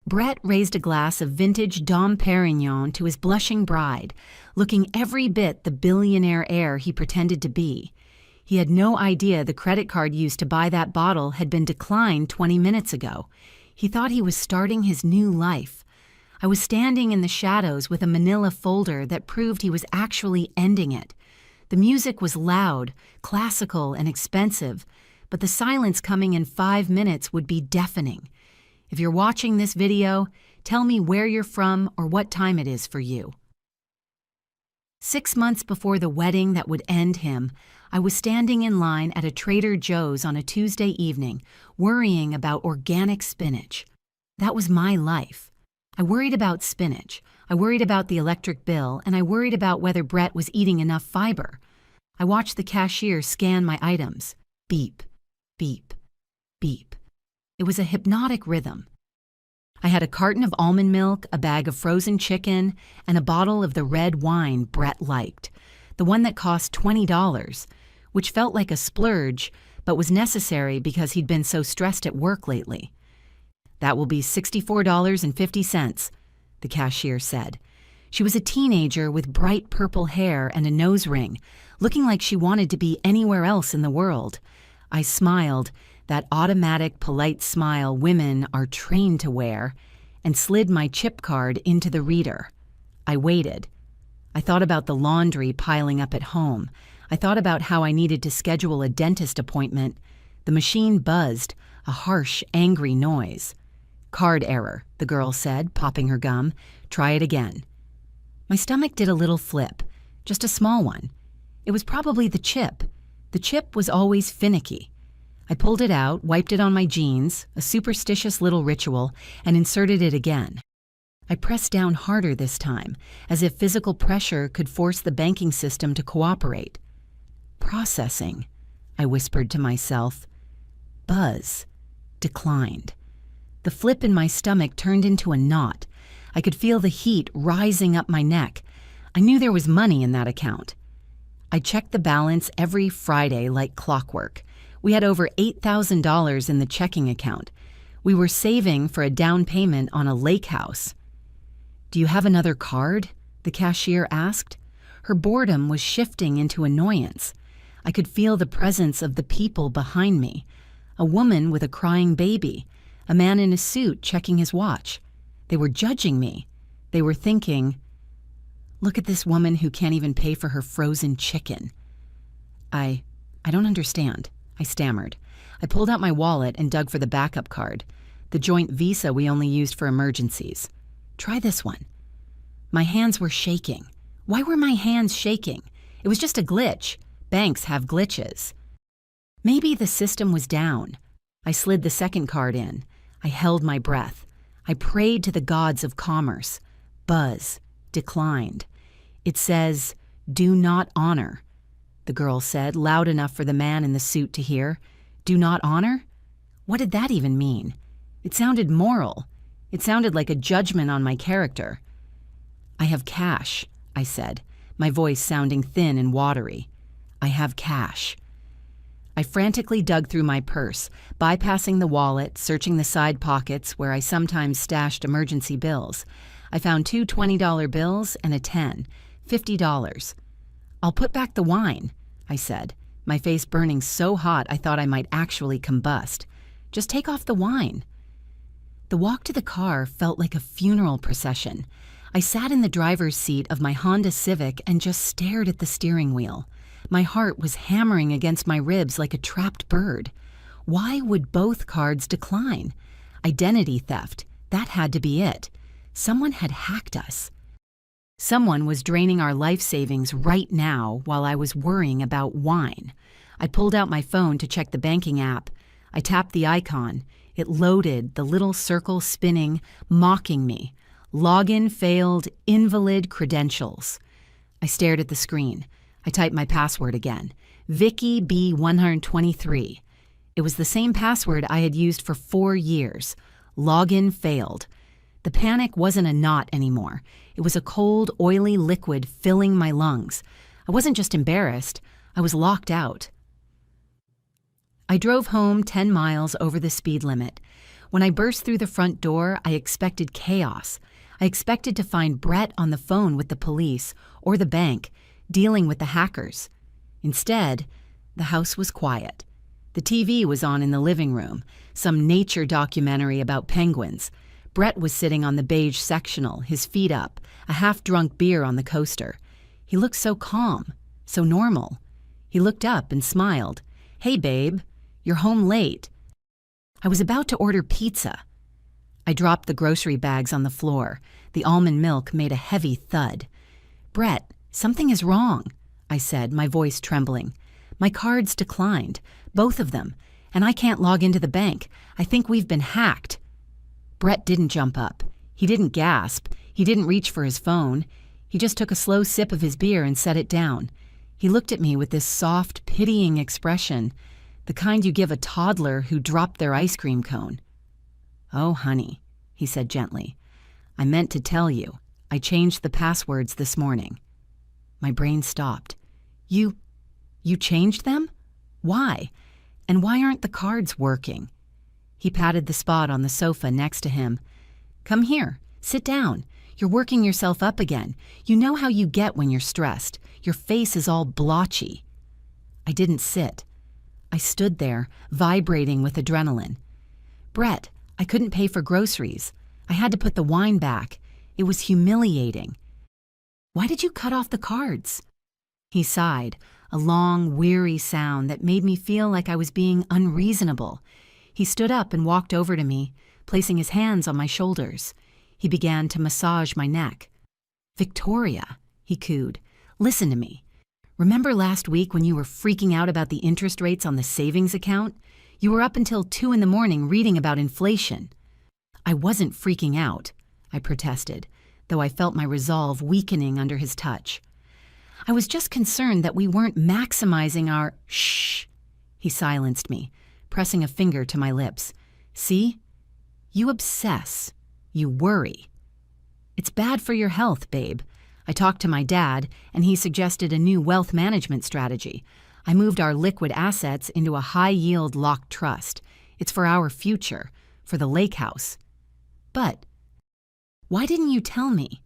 Brett raised a glass of vintage Dom Perignon to his blushing bride, looking every bit the billionaire heir he pretended to be. He had no idea the credit card used to buy that bottle had been declined 20 minutes ago. He thought he was starting his new life. I was standing in the shadows with a manila folder that proved he was actually ending it. The music was loud, classical, and expensive, but the silence coming in 5 minutes would be deafening. If you're watching this video, tell me where you're from or what time it is for you. 6 months before the wedding that would end him, I was standing in line at a Trader Joe's on a Tuesday evening, worrying about organic spinach. That was my life. I worried about spinach, I worried about the electric bill, and I worried about whether Brett was eating enough fiber. I watched the cashier scan my items. Beep, beep, beep. It was a hypnotic rhythm. I had a carton of almond milk, a bag of frozen chicken, and a bottle of the red wine Brett liked, the one that cost $20, which felt like a splurge, but was necessary because he'd been so stressed at work lately. "That will be $64.50, the cashier said. She was a teenager with bright purple hair and a nose ring, looking like she wanted to be anywhere else in the world. I smiled, that automatic, polite smile women are trained to wear, and slid my chip card into the reader. I waited. I thought about the laundry piling up at home. I thought about how I needed to schedule a dentist appointment. The machine buzzed, a harsh, angry noise. "Card error," the girl said, popping her gum. "Try it again." My stomach did a little flip, just a small one. It was probably the chip. The chip was always finicky. I pulled it out, wiped it on my jeans, a superstitious little ritual, and inserted it again. I pressed down harder this time, as if physical pressure could force the banking system to cooperate. "Processing," I whispered to myself. Buzz. Declined. The flip in my stomach turned into a knot. I could feel the heat rising up my neck. I knew there was money in that account. I checked the balance every Friday like clockwork. We had over $8,000 in the checking account. We were saving for a down payment on a lake house. "Do you have another card?" the cashier asked. Her boredom was shifting into annoyance. I could feel the presence of the people behind me. A woman with a crying baby. A man in a suit checking his watch. They were judging me. They were thinking, "Look at this woman who can't even pay for her frozen chicken." I don't understand, I stammered. I pulled out my wallet and dug for the backup card, the joint Visa we only used for emergencies. "Try this one." My hands were shaking. Why were my hands shaking? It was just a glitch. Banks have glitches. Maybe the system was down. I slid the second card in. I held my breath. I prayed to the gods of commerce. Buzz. Declined. "It says, 'Do not honor,'" the girl said, loud enough for the man in the suit to hear. "Do not honor?" What did that even mean? It sounded moral. It sounded like a judgment on my character. "I have cash," I said, my voice sounding thin and watery. "I have cash." I frantically dug through my purse, bypassing the wallet, searching the side pockets where I sometimes stashed emergency bills. I found 2 $20 bills and a 10, $50. "I'll put back the wine," I said, my face burning so hot I thought I might actually combust. "Just take off the wine." The walk to the car felt like a funeral procession. I sat in the driver's seat of my Honda Civic and just stared at the steering wheel. My heart was hammering against my ribs like a trapped bird. Why would both cards decline? Identity theft. That had to be it. Someone had hacked us. Someone was draining our life savings right now while I was worrying about wine. I pulled out my phone to check the banking app. I tapped the icon. It loaded, the little circle spinning, mocking me. "Login failed, invalid credentials." I stared at the screen. I typed my password again. Vicky B123. It was the same password I had used for 4 years. Login failed. The panic wasn't a knot anymore. It was a cold, oily liquid filling my lungs. I wasn't just embarrassed. I was locked out. I drove home 10 miles over the speed limit. When I burst through the front door, I expected chaos. I expected to find Brett on the phone with the police or the bank, dealing with the hackers. Instead, the house was quiet. The TV was on in the living room, some nature documentary about penguins. Brett was sitting on the beige sectional, his feet up, a half-drunk beer on the coaster. He looked so calm, so normal. He looked up and smiled. "Hey, babe, you're home late." I was about to order pizza. I dropped the grocery bags on the floor. The almond milk made a heavy thud. "Brett, something is wrong," I said, my voice trembling. "My cards declined, both of them, and I can't log into the bank. I think we've been hacked." Brett didn't jump up. He didn't gasp. He didn't reach for his phone. He just took a slow sip of his beer and set it down. He looked at me with this soft, pitying expression, the kind you give a toddler who dropped their ice cream cone. "Oh, honey," he said gently. "I meant to tell you. I changed the passwords this morning." My brain stopped. You changed them? Why? And why aren't the cards working?" He patted the spot on the sofa next to him. "Come here. Sit down. You're working yourself up again. You know how you get when you're stressed. Your face is all blotchy." I didn't sit. I stood there, vibrating with adrenaline. "Brett, I couldn't pay for groceries. I had to put the wine back. It was humiliating." "Why did you cut off the cards?" He sighed, a long, weary sound that made me feel like I was being unreasonable. He stood up and walked over to me, placing his hands on my shoulders. He began to massage my neck. "Victoria," he cooed, "listen to me. Remember last week when you were freaking out about the interest rates on the savings account? You were up until 2 a.m. reading about inflation." "I wasn't freaking out," I protested, though I felt my resolve weakening under his touch. "I was just concerned that we weren't maximizing our—" "Shh!" He silenced me, pressing a finger to my lips. "See? You obsess. You worry. It's bad for your health, babe. I talked to my dad, and he suggested a new wealth management strategy. I moved our liquid assets into a high-yield locked trust. It's for our future, for the lake house." "But why didn't you tell me?"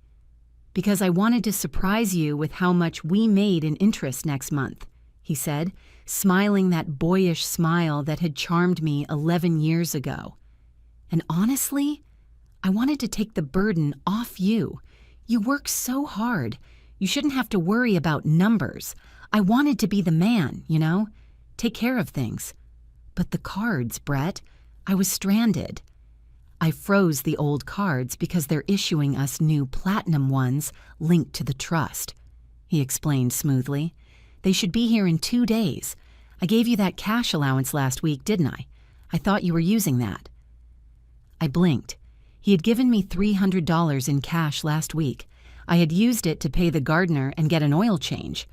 "Because I wanted to surprise you with how much we made in interest next month," he said, smiling that boyish smile that had charmed me 11 years ago. "And honestly, I wanted to take the burden off you. You work so hard. You shouldn't have to worry about numbers. I wanted to be the man, take care of things. But the cards, Brett, I was stranded. I froze the old cards because they're issuing us new platinum ones linked to the trust," he explained smoothly. "They should be here in 2 days. I gave you that cash allowance last week, didn't I? I thought you were using that." I blinked. He had given me $300 in cash last week. I had used it to pay the gardener and get an oil change.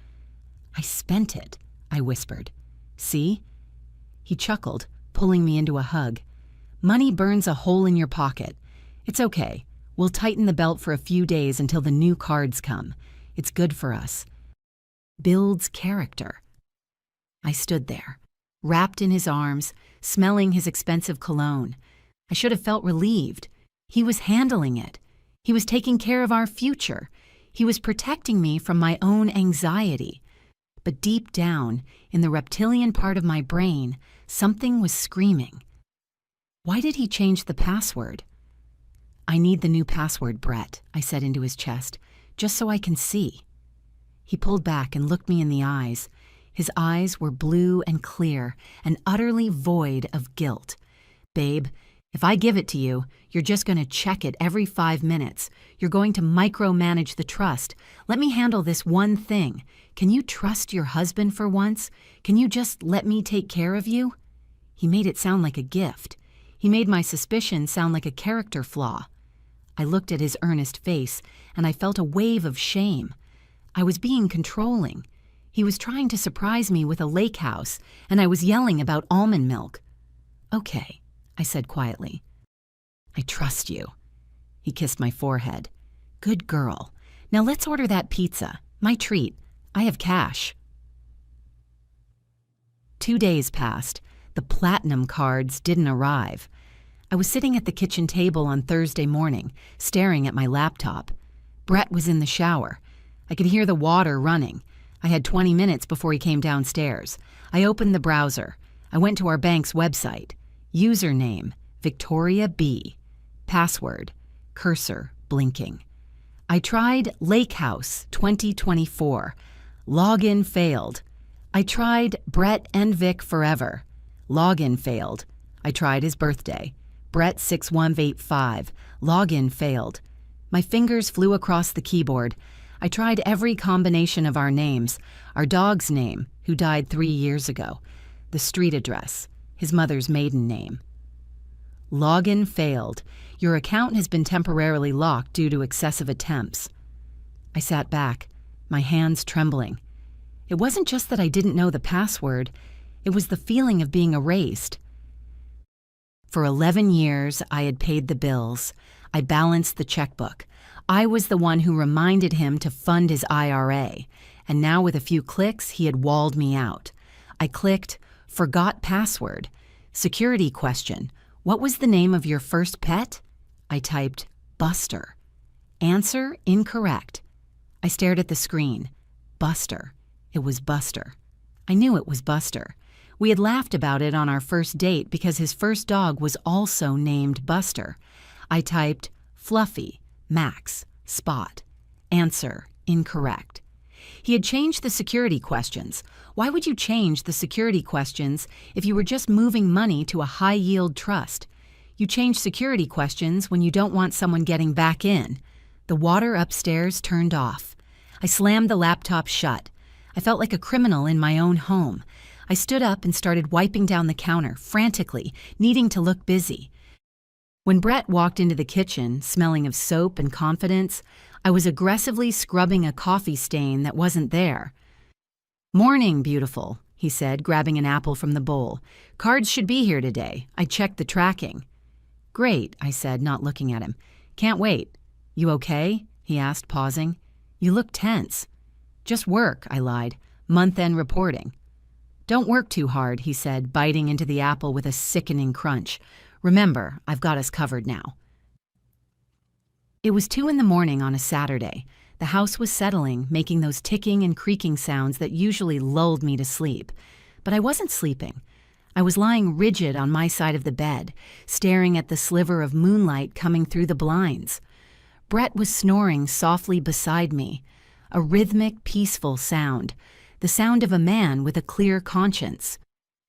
"I spent it," I whispered. "See?" He chuckled, pulling me into a hug. "Money burns a hole in your pocket. It's okay. We'll tighten the belt for a few days until the new cards come. It's good for us. Builds character." I stood there, wrapped in his arms, smelling his expensive cologne. I should have felt relieved. He was handling it. He was taking care of our future. He was protecting me from my own anxiety. But deep down, in the reptilian part of my brain, something was screaming. Why did he change the password? "I need the new password, Brett," I said into his chest, "just so I can see." He pulled back and looked me in the eyes. His eyes were blue and clear and utterly void of guilt. "Babe, if I give it to you, you're just going to check it every 5 minutes. You're going to micromanage the trust. Let me handle this one thing. Can you trust your husband for once? Can you just let me take care of you?" He made it sound like a gift. He made my suspicion sound like a character flaw. I looked at his earnest face, and I felt a wave of shame. I was being controlling. He was trying to surprise me with a lake house, and I was yelling about almond milk. "Okay," I said quietly. "I trust you." He kissed my forehead. "Good girl. Now let's order that pizza. My treat. I have cash." 2 days passed. The platinum cards didn't arrive. I was sitting at the kitchen table on Thursday morning, staring at my laptop. Brett was in the shower. I could hear the water running. I had 20 minutes before he came downstairs. I opened the browser. I went to our bank's website. Username, Victoria B. Password, cursor blinking. I tried Lake House 2024. Login failed. I tried Brett and Vic Forever. Login failed. I tried his birthday. Brett 6185. Login failed. My fingers flew across the keyboard. I tried every combination of our names, our dog's name, who died 3 years ago, the street address, his mother's maiden name. Login failed. Your account has been temporarily locked due to excessive attempts. I sat back, my hands trembling. It wasn't just that I didn't know the password, it was the feeling of being erased. For 11 years, I had paid the bills. I balanced the checkbook. I was the one who reminded him to fund his IRA, and now with a few clicks, he had walled me out. I clicked, forgot password, security question, what was the name of your first pet? I typed, Buster. Answer, incorrect. I stared at the screen. Buster. It was Buster. I knew it was Buster. We had laughed about it on our first date because his first dog was also named Buster. I typed, Fluffy, Max, Spot. Answer, incorrect. He had changed the security questions. Why would you change the security questions if you were just moving money to a high-yield trust? You change security questions when you don't want someone getting back in. The water upstairs turned off. I slammed the laptop shut. I felt like a criminal in my own home. I stood up and started wiping down the counter, frantically, needing to look busy. When Brett walked into the kitchen, smelling of soap and confidence, I was aggressively scrubbing a coffee stain that wasn't there. "Morning, beautiful," he said, grabbing an apple from the bowl. "Cards should be here today. I checked the tracking." "Great," I said, not looking at him. "Can't wait." "You okay?" he asked, pausing. "You look tense." "Just work," I lied. "Month-end reporting." "Don't work too hard," he said, biting into the apple with a sickening crunch. "Remember, I've got us covered now." It was 2 a.m. on a Saturday. The house was settling, making those ticking and creaking sounds that usually lulled me to sleep. But I wasn't sleeping. I was lying rigid on my side of the bed, staring at the sliver of moonlight coming through the blinds. Brett was snoring softly beside me, a rhythmic, peaceful sound, the sound of a man with a clear conscience.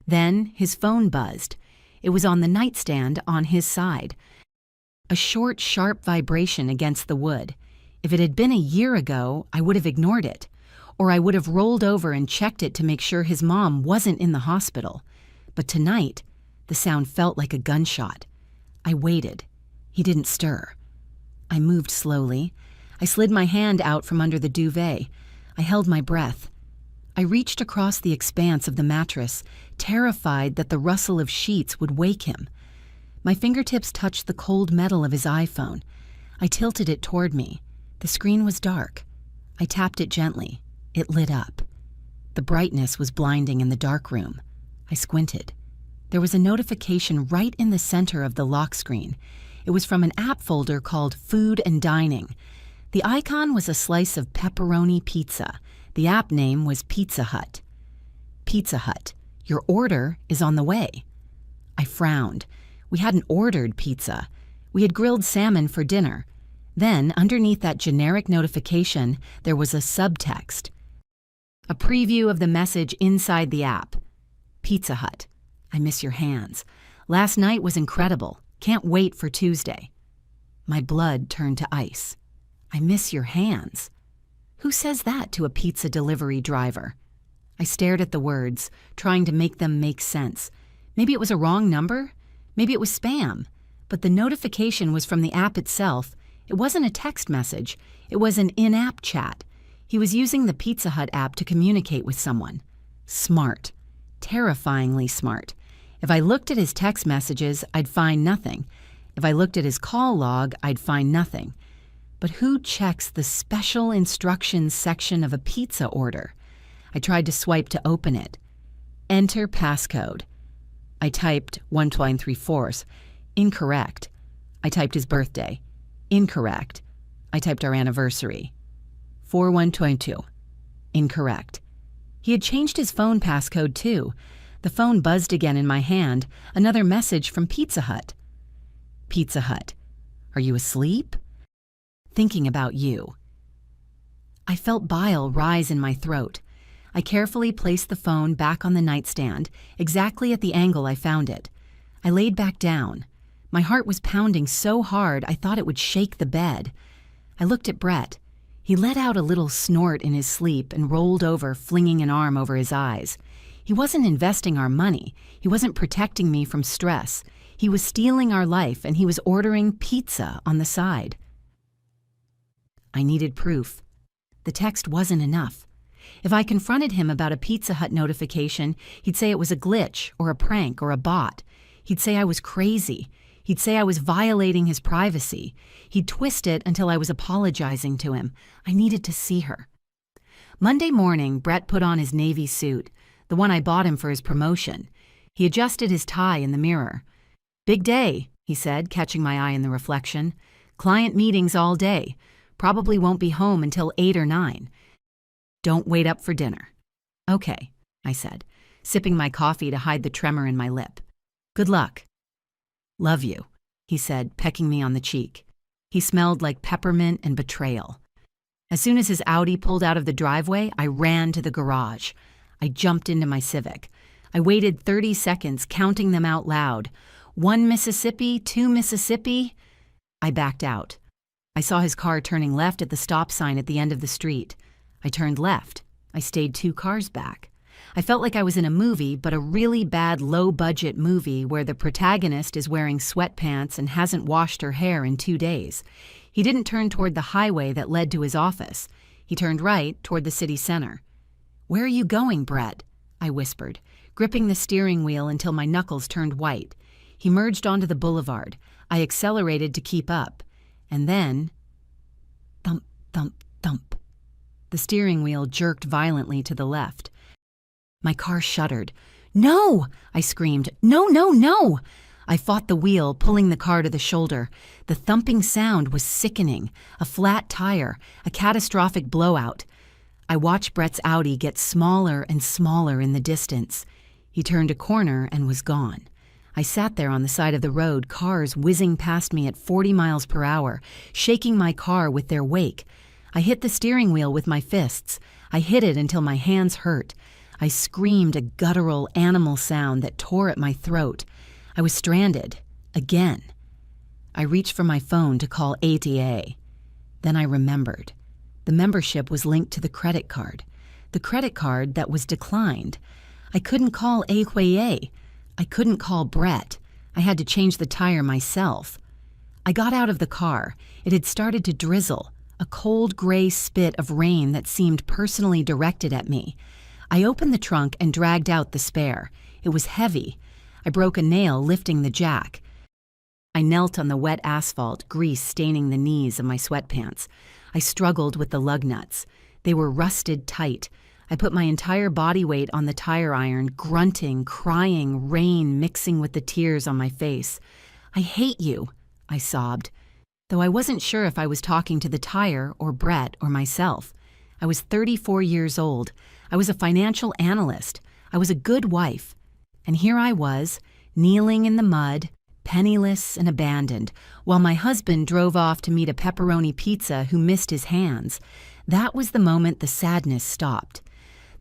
Then his phone buzzed. It was on the nightstand on his side. A short, sharp vibration against the wood. If it had been a year ago, I would have ignored it, or I would have rolled over and checked it to make sure his mom wasn't in the hospital. But tonight, the sound felt like a gunshot. I waited. He didn't stir. I moved slowly. I slid my hand out from under the duvet. I held my breath. I reached across the expanse of the mattress, terrified that the rustle of sheets would wake him. My fingertips touched the cold metal of his iPhone. I tilted it toward me. The screen was dark. I tapped it gently. It lit up. The brightness was blinding in the dark room. I squinted. There was a notification right in the center of the lock screen. It was from an app folder called Food and Dining. The icon was a slice of pepperoni pizza. The app name was Pizza Hut. Pizza Hut, your order is on the way. I frowned. We hadn't ordered pizza. We had grilled salmon for dinner. Then, underneath that generic notification, there was a subtext. A preview of the message inside the app. Pizza Hut, I miss your hands. Last night was incredible. Can't wait for Tuesday. My blood turned to ice. I miss your hands. Who says that to a pizza delivery driver? I stared at the words, trying to make them make sense. Maybe it was a wrong number. Maybe it was spam. But the notification was from the app itself. It wasn't a text message. It was an in-app chat. He was using the Pizza Hut app to communicate with someone. Smart. Terrifyingly smart. If I looked at his text messages, I'd find nothing. If I looked at his call log, I'd find nothing. But who checks the special instructions section of a pizza order? I tried to swipe to open it. Enter passcode. I typed 1 2 3/4. Incorrect. I typed his birthday. Incorrect. I typed our anniversary. 4122. Incorrect. He had changed his phone passcode too. The phone buzzed again in my hand. Another message from Pizza Hut. Pizza Hut. Are you asleep? Thinking about you. I felt bile rise in my throat. I carefully placed the phone back on the nightstand, exactly at the angle I found it. I laid back down. My heart was pounding so hard I thought it would shake the bed. I looked at Brett. He let out a little snort in his sleep and rolled over, flinging an arm over his eyes. He wasn't investing our money. He wasn't protecting me from stress. He was stealing our life, and he was ordering pizza on the side. I needed proof. The text wasn't enough. If I confronted him about a Pizza Hut notification, he'd say it was a glitch or a prank or a bot. He'd say I was crazy. He'd say I was violating his privacy. He'd twist it until I was apologizing to him. I needed to see her. Monday morning, Brett put on his navy suit, the one I bought him for his promotion. He adjusted his tie in the mirror. "Big day," he said, catching my eye in the reflection. "Client meetings all day. Probably won't be home until 8 or 9. Don't wait up for dinner." "Okay," I said, sipping my coffee to hide the tremor in my lip. "Good luck." "Love you," he said, pecking me on the cheek. He smelled like peppermint and betrayal. As soon as his Audi pulled out of the driveway, I ran to the garage. I jumped into my Civic. I waited 30 seconds, counting them out loud. 1 Mississippi, 2 Mississippi. I backed out. I saw his car turning left at the stop sign at the end of the street. I turned left. I stayed 2 cars back. I felt like I was in a movie, but a really bad low-budget movie where the protagonist is wearing sweatpants and hasn't washed her hair in 2 days. He didn't turn toward the highway that led to his office. He turned right toward the city center. "Where are you going, Brett?" I whispered, gripping the steering wheel until my knuckles turned white. He merged onto the boulevard. I accelerated to keep up. And then, thump, thump, thump. The steering wheel jerked violently to the left. My car shuddered. "No!" I screamed. "No, no, no!" I fought the wheel, pulling the car to the shoulder. The thumping sound was sickening. A flat tire, a catastrophic blowout. I watched Brett's Audi get smaller and smaller in the distance. He turned a corner and was gone. I sat there on the side of the road, cars whizzing past me at 40 miles per hour, shaking my car with their wake. I hit the steering wheel with my fists. I hit it until my hands hurt. I screamed a guttural animal sound that tore at my throat. I was stranded. Again. I reached for my phone to call ATA. Then I remembered. The membership was linked to the credit card. The credit card that was declined. I couldn't call AQA. I couldn't call Brett. I had to change the tire myself. I got out of the car. It had started to drizzle, a cold gray spit of rain that seemed personally directed at me. I opened the trunk and dragged out the spare. It was heavy. I broke a nail lifting the jack. I knelt on the wet asphalt, grease staining the knees of my sweatpants. I struggled with the lug nuts. They were rusted tight. I put my entire body weight on the tire iron, grunting, crying, rain mixing with the tears on my face. "I hate you," I sobbed, though I wasn't sure if I was talking to the tire or Brett or myself. I was 34 years old. I was a financial analyst. I was a good wife. And here I was, kneeling in the mud, penniless and abandoned, while my husband drove off to meet a pepperoni pizza who missed his hands. That was the moment the sadness stopped.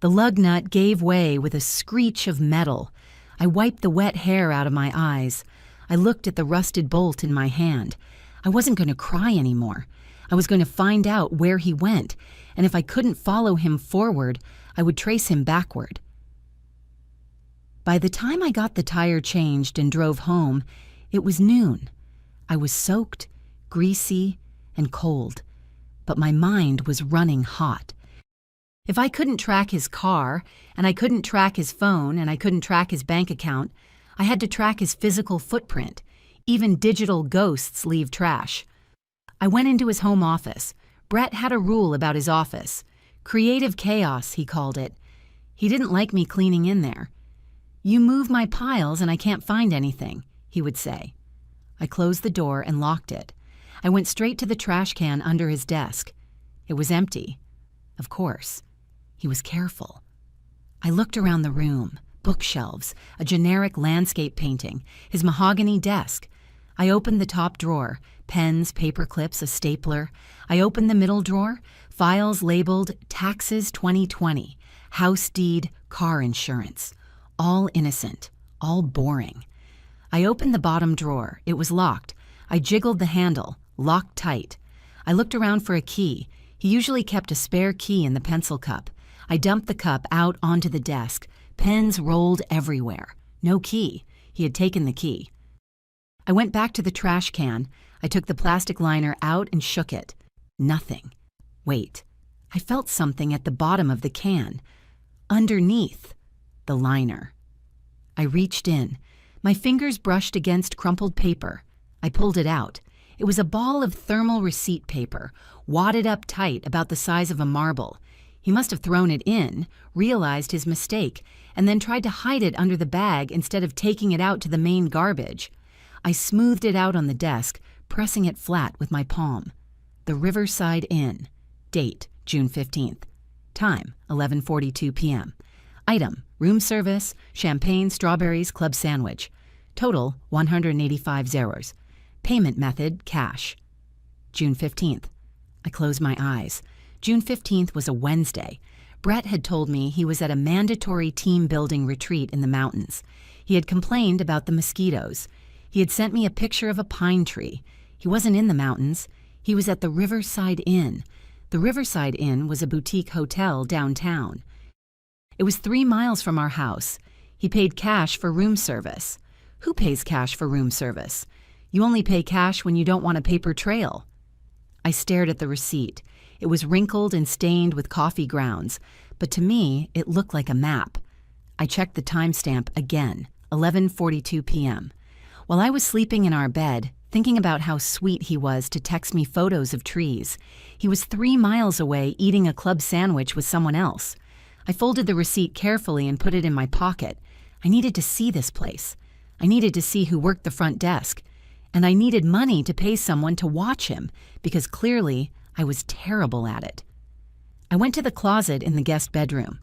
The lug nut gave way with a screech of metal. I wiped the wet hair out of my eyes. I looked at the rusted bolt in my hand. I wasn't going to cry anymore. I was going to find out where he went, and if I couldn't follow him forward, I would trace him backward. By the time I got the tire changed and drove home, it was noon. I was soaked, greasy, and cold, but my mind was running hot. If I couldn't track his car, and I couldn't track his phone, and I couldn't track his bank account, I had to track his physical footprint. Even digital ghosts leave trash. I went into his home office. Brett had a rule about his office. Creative chaos, he called it. He didn't like me cleaning in there. "You move my piles and I can't find anything," he would say. I closed the door and locked it. I went straight to the trash can under his desk. It was empty. Of course. He was careful. I looked around the room. Bookshelves, a generic landscape painting, his mahogany desk. I opened the top drawer, pens, paper clips, a stapler. I opened the middle drawer, files labeled Taxes 2020, House Deed, Car Insurance. All innocent, all boring. I opened the bottom drawer. It was locked. I jiggled the handle, locked tight. I looked around for a key. He usually kept a spare key in the pencil cup. I dumped the cup out onto the desk. Pens rolled everywhere. No key. He had taken the key. I went back to the trash can. I took the plastic liner out and shook it. Nothing. Wait. I felt something at the bottom of the can. Underneath. The liner. I reached in. My fingers brushed against crumpled paper. I pulled it out. It was a ball of thermal receipt paper, wadded up tight about the size of a marble. He must have thrown it in, realized his mistake, and then tried to hide it under the bag instead of taking it out to the main garbage. I smoothed it out on the desk, pressing it flat with my palm. The Riverside Inn. Date, June 15th. Time, 11:42 p.m. Item, room service, champagne, strawberries, club sandwich. Total, 185 zeros. Payment method, cash. June 15th. I closed my eyes. June 15th was a Wednesday. Brett had told me he was at a mandatory team-building retreat in the mountains. He had complained about the mosquitoes. He had sent me a picture of a pine tree. He wasn't in the mountains. He was at the Riverside Inn. The Riverside Inn was a boutique hotel downtown. It was 3 miles from our house. He paid cash for room service. Who pays cash for room service? You only pay cash when you don't want a paper trail. I stared at the receipt. It was wrinkled and stained with coffee grounds, but to me, it looked like a map. I checked the timestamp again, 11:42 p.m. While I was sleeping in our bed, thinking about how sweet he was to text me photos of trees, he was 3 miles away eating a club sandwich with someone else. I folded the receipt carefully and put it in my pocket. I needed to see this place. I needed to see who worked the front desk. And I needed money to pay someone to watch him, because clearly I was terrible at it. I went to the closet in the guest bedroom.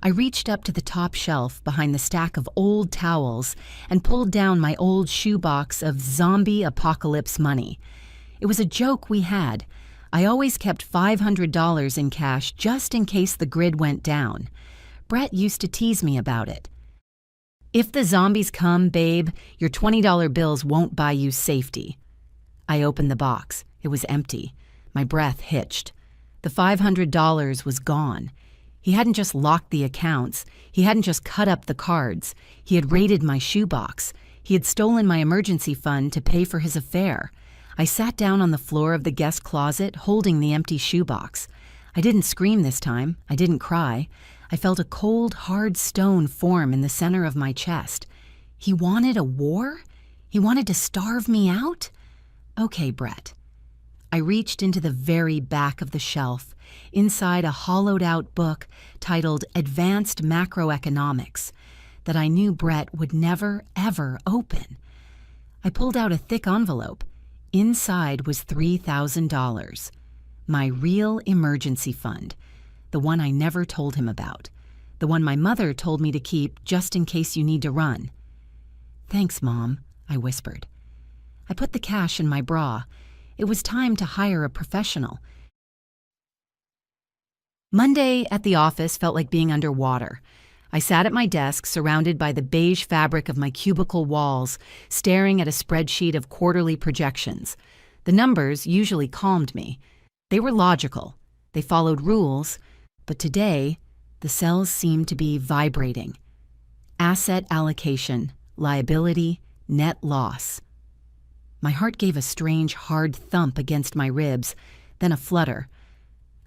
I reached up to the top shelf behind the stack of old towels and pulled down my old shoebox of zombie apocalypse money. It was a joke we had. I always kept $500 in cash just in case the grid went down. Brett used to tease me about it. If the zombies come, babe, your $20 bills won't buy you safety. I opened the box. It was empty. My breath hitched. The $500 was gone. He hadn't just locked the accounts. He hadn't just cut up the cards. He had raided my shoebox. He had stolen my emergency fund to pay for his affair. I sat down on the floor of the guest closet, holding the empty shoebox. I didn't scream this time. I didn't cry. I felt a cold, hard stone form in the center of my chest. He wanted a war? He wanted to starve me out? Okay, Brett. I reached into the very back of the shelf, inside a hollowed-out book titled Advanced Macroeconomics, that I knew Brett would never, ever open. I pulled out a thick envelope. Inside was $3,000. My real emergency fund. The one I never told him about. The one my mother told me to keep just in case you need to run. Thanks, Mom, I whispered. I put the cash in my bra. It was time to hire a professional. Monday at the office felt like being underwater. I sat at my desk, surrounded by the beige fabric of my cubicle walls, staring at a spreadsheet of quarterly projections. The numbers usually calmed me. They were logical. They followed rules. But today, the cells seemed to be vibrating. Asset allocation, liability, net loss. My heart gave a strange, hard thump against my ribs, then a flutter.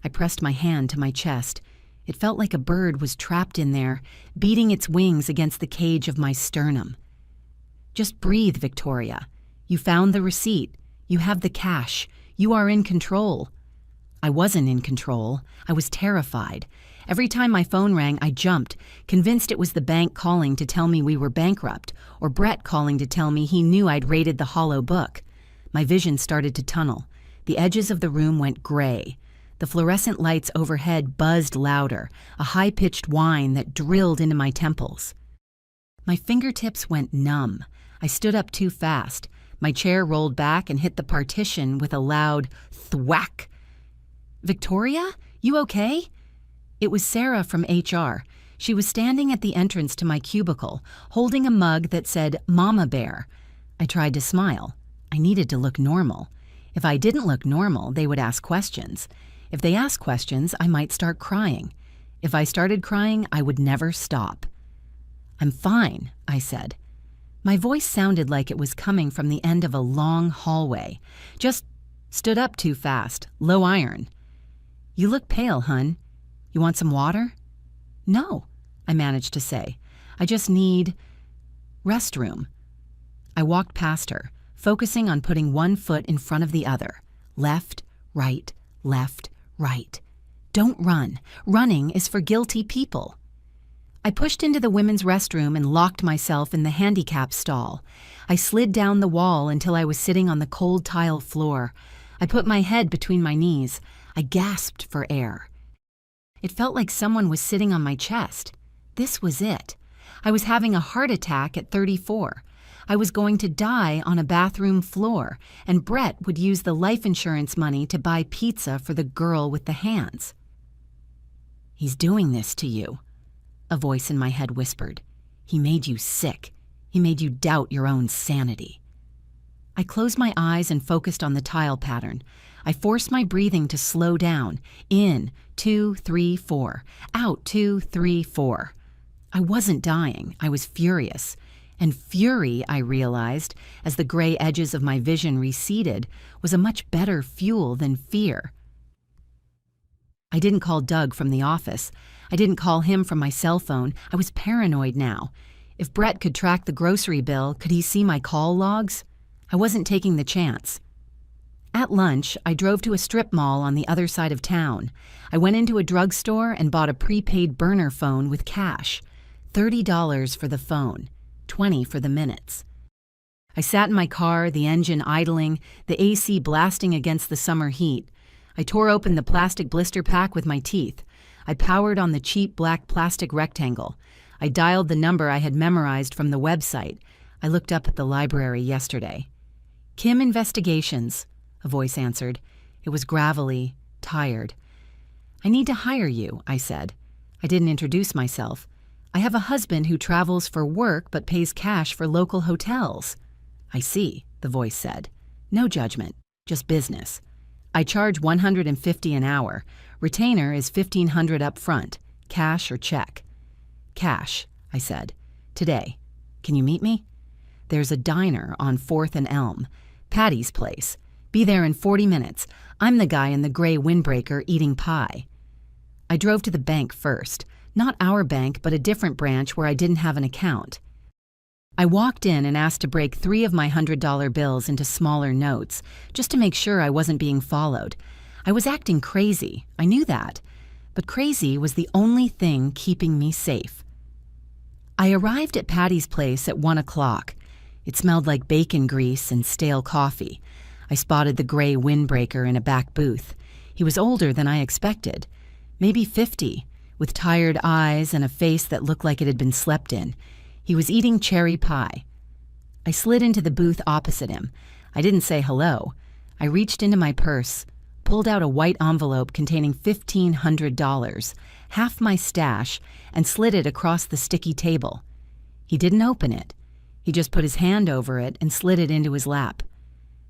I pressed my hand to my chest. It felt like a bird was trapped in there, beating its wings against the cage of my sternum. Just breathe, Victoria. You found the receipt. You have the cash. You are in control. I wasn't in control. I was terrified. Every time my phone rang, I jumped, convinced it was the bank calling to tell me we were bankrupt, or Brett calling to tell me he knew I'd raided the hollow book. My vision started to tunnel. The edges of the room went gray. The fluorescent lights overhead buzzed louder, a high-pitched whine that drilled into my temples. My fingertips went numb. I stood up too fast. My chair rolled back and hit the partition with a loud thwack. "Victoria? You okay?" It was Sarah from HR. She was standing at the entrance to my cubicle, holding a mug that said Mama Bear. I tried to smile. I needed to look normal. If I didn't look normal, they would ask questions. If they asked questions, I might start crying. If I started crying, I would never stop. "I'm fine," I said. My voice sounded like it was coming from the end of a long hallway. "Just stood up too fast. Low iron." "You look pale, hun. You want some water?" "No," I managed to say. "I just need restroom." I walked past her, focusing on putting one foot in front of the other. Left, right, left, right. Don't run. Running is for guilty people. I pushed into the women's restroom and locked myself in the handicap stall. I slid down the wall until I was sitting on the cold tile floor. I put my head between my knees. I gasped for air. It felt like someone was sitting on my chest. This was it. I was having a heart attack at 34. I was going to die on a bathroom floor, and Brett would use the life insurance money to buy pizza for the girl with the hands. "He's doing this to you," a voice in my head whispered. "He made you sick. He made you doubt your own sanity." I closed my eyes and focused on the tile pattern. I forced my breathing to slow down. In, 2, 3, 4. Out, 2, 3, 4. I wasn't dying. I was furious. And fury, I realized, as the gray edges of my vision receded, was a much better fuel than fear. I didn't call Doug from the office. I didn't call him from my cell phone. I was paranoid now. If Brett could track the grocery bill, could he see my call logs? I wasn't taking the chance. At lunch, I drove to a strip mall on the other side of town. I went into a drugstore and bought a prepaid burner phone with cash. $30 for the phone, $20 for the minutes. I sat in my car, the engine idling, the AC blasting against the summer heat. I tore open the plastic blister pack with my teeth. I powered on the cheap black plastic rectangle. I dialed the number I had memorized from the website. I looked up at the library yesterday. "Kim Investigations," a voice answered. It was gravelly, tired. "I need to hire you," I said. I didn't introduce myself. "I have a husband who travels for work but pays cash for local hotels." "I see," the voice said. "No judgment, just business. I charge $150 an hour. Retainer is $1,500 up front, cash or check." "Cash," I said. "Today. Can you meet me?" "There's a diner on 4th and Elm. Patty's Place. Be there in 40 minutes. I'm the guy in the gray windbreaker eating pie." I drove to the bank first. Not our bank, but a different branch where I didn't have an account. I walked in and asked to break 3 of my $100 bills into smaller notes, just to make sure I wasn't being followed. I was acting crazy. I knew that. But crazy was the only thing keeping me safe. I arrived at Patty's Place at 1 o'clock. It smelled like bacon grease and stale coffee. I spotted the gray windbreaker in a back booth. He was older than I expected. Maybe 50, with tired eyes and a face that looked like it had been slept in. He was eating cherry pie. I slid into the booth opposite him. I didn't say hello. I reached into my purse, pulled out a white envelope containing $1,500, half my stash, and slid it across the sticky table. He didn't open it. He just put his hand over it and slid it into his lap.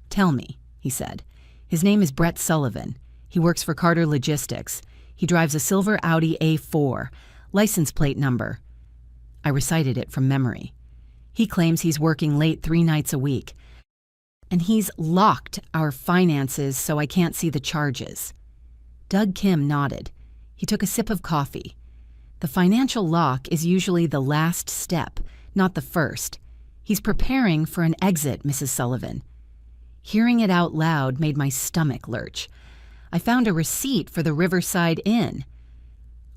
"Tell me," he said. "His name is Brett Sullivan. He works for Carter Logistics. He drives a silver Audi A4, license plate number." I recited it from memory. "He claims he's working late 3 nights a week. And he's locked our finances so I can't see the charges." Doug Kim nodded. He took a sip of coffee. "The financial lock is usually the last step, not the first. He's preparing for an exit, Mrs. Sullivan." Hearing it out loud made my stomach lurch. I found a receipt for the Riverside Inn.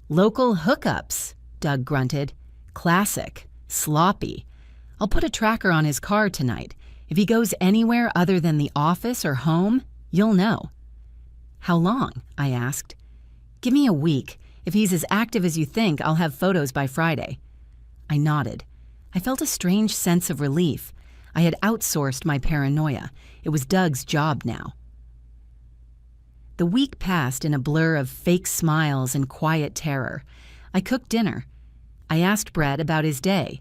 Local hookups, Doug grunted. Classic. Sloppy. I'll put a tracker on his car tonight. If he goes anywhere other than the office or home, you'll know. How long? I asked. Give me a week. If he's as active as you think, I'll have photos by Friday. I nodded. I felt a strange sense of relief. I had outsourced my paranoia. It was Doug's job now. The week passed in a blur of fake smiles and quiet terror. I cooked dinner. I asked Brett about his day.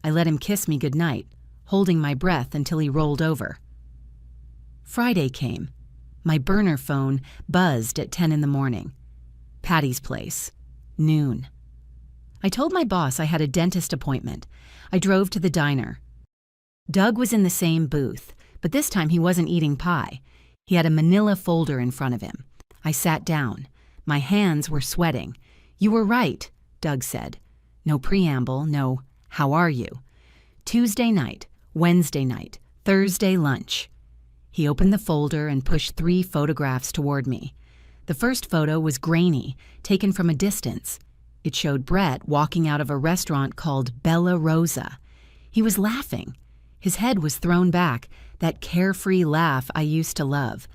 I let him kiss me goodnight, holding my breath until he rolled over. Friday came. My burner phone buzzed at 10 in the morning. Patty's place. Noon. I told my boss I had a dentist appointment. I drove to the diner. Doug was in the same booth, but this time he wasn't eating pie. He had a manila folder in front of him. I sat down. My hands were sweating. You were right, Doug said. No preamble, no, how are you? Tuesday night, Wednesday night, Thursday lunch. He opened the folder and pushed 3 photographs toward me. The first photo was grainy, taken from a distance. It showed Brett walking out of a restaurant called Bella Rosa. He was laughing. His head was thrown back, that carefree laugh I used to love.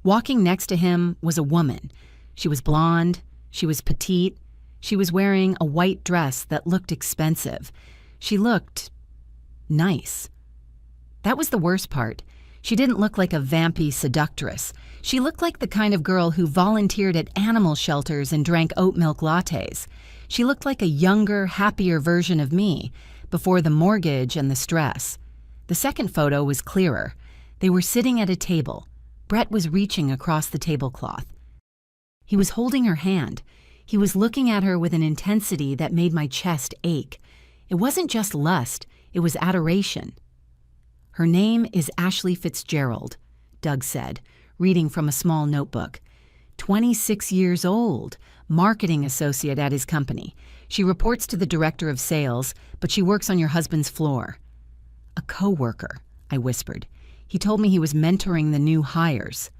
Walking next to him was a woman. She was blonde. She was petite. She was wearing a white dress that looked expensive. She looked nice. That was the worst part. She didn't look like a vampy seductress. She looked like the kind of girl who volunteered at animal shelters and drank oat milk lattes. She looked like a younger, happier version of me, before the mortgage and the stress. The second photo was clearer. They were sitting at a table. Brett was reaching across the tablecloth. He was holding her hand. He was looking at her with an intensity that made my chest ache. It wasn't just lust, it was adoration. Her name is Ashley Fitzgerald, Doug said, reading from a small notebook. 26 years old, marketing associate at his company. She reports to the director of sales, but she works on your husband's floor. A coworker, I whispered. He told me he was mentoring the new hires.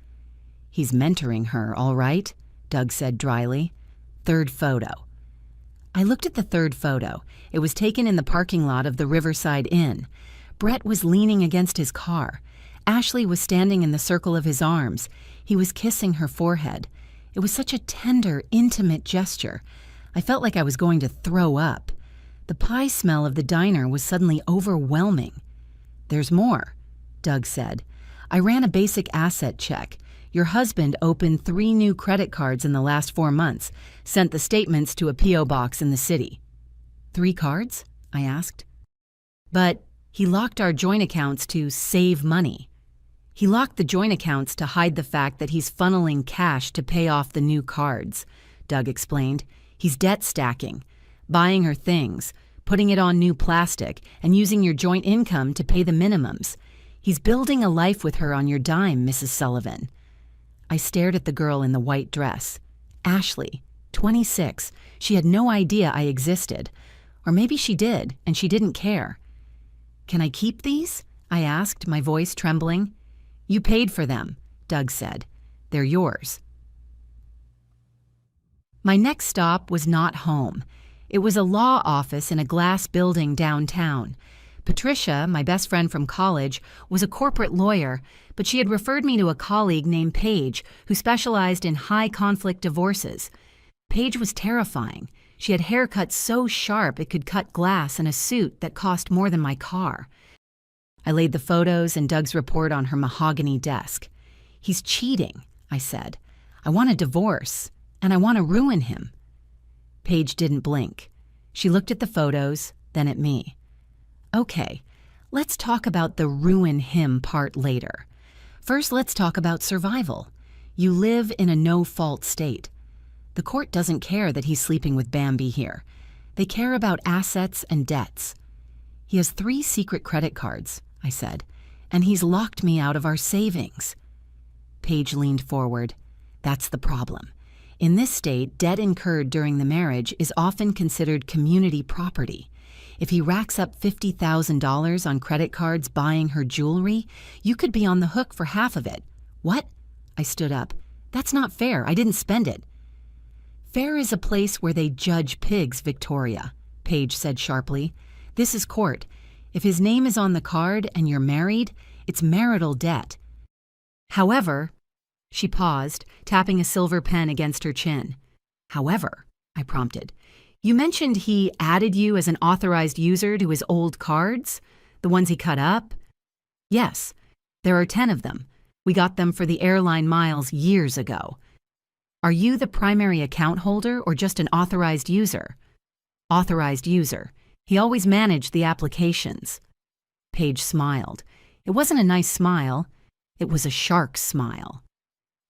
He's mentoring her, all right, Doug said dryly. Third photo. I looked at the third photo. It was taken in the parking lot of the Riverside Inn. Brett was leaning against his car. Ashley was standing in the circle of his arms. He was kissing her forehead. It was such a tender, intimate gesture. I felt like I was going to throw up. The pie smell of the diner was suddenly overwhelming. There's more, Doug said. I ran a basic asset check. Your husband opened 3 new credit cards in the last 4 months, sent the statements to a P.O. box in the city. 3 cards? I asked. But he locked our joint accounts to save money. He locked the joint accounts to hide the fact that he's funneling cash to pay off the new cards, Doug explained. He's debt stacking, buying her things, putting it on new plastic, and using your joint income to pay the minimums. He's building a life with her on your dime, Mrs. Sullivan. I stared at the girl in the white dress. Ashley, 26. She had no idea I existed. Or maybe she did, and she didn't care. Can I keep these? I asked, my voice trembling. You paid for them, Doug said. They're yours. My next stop was not home. It was a law office in a glass building downtown. Patricia, my best friend from college, was a corporate lawyer, but she had referred me to a colleague named Paige who specialized in high-conflict divorces. Paige was terrifying. She had hair cut so sharp it could cut glass and a suit that cost more than my car. I laid the photos and Doug's report on her mahogany desk. He's cheating, I said. I want a divorce, and I want to ruin him. Paige didn't blink. She looked at the photos, then at me. Okay, let's talk about the ruin him part later. First, let's talk about survival. You live in a no-fault state. The court doesn't care that he's sleeping with Bambi here. They care about assets and debts. He has 3 secret credit cards, I said, and he's locked me out of our savings. Paige leaned forward. That's the problem. In this state, debt incurred during the marriage is often considered community property. If he racks up $50,000 on credit cards buying her jewelry, you could be on the hook for half of it. What? I stood up. That's not fair. I didn't spend it. Fair is a place where they judge pigs, Victoria, Paige said sharply. This is court. If his name is on the card and you're married, it's marital debt. However, she paused, tapping a silver pen against her chin. However, I prompted, you mentioned he added you as an authorized user to his old cards? The ones he cut up? Yes, there are 10 of them. We got them for the airline miles years ago. Are you the primary account holder or just an authorized user? Authorized user. He always managed the applications. Paige smiled. It wasn't a nice smile. It was a shark's smile.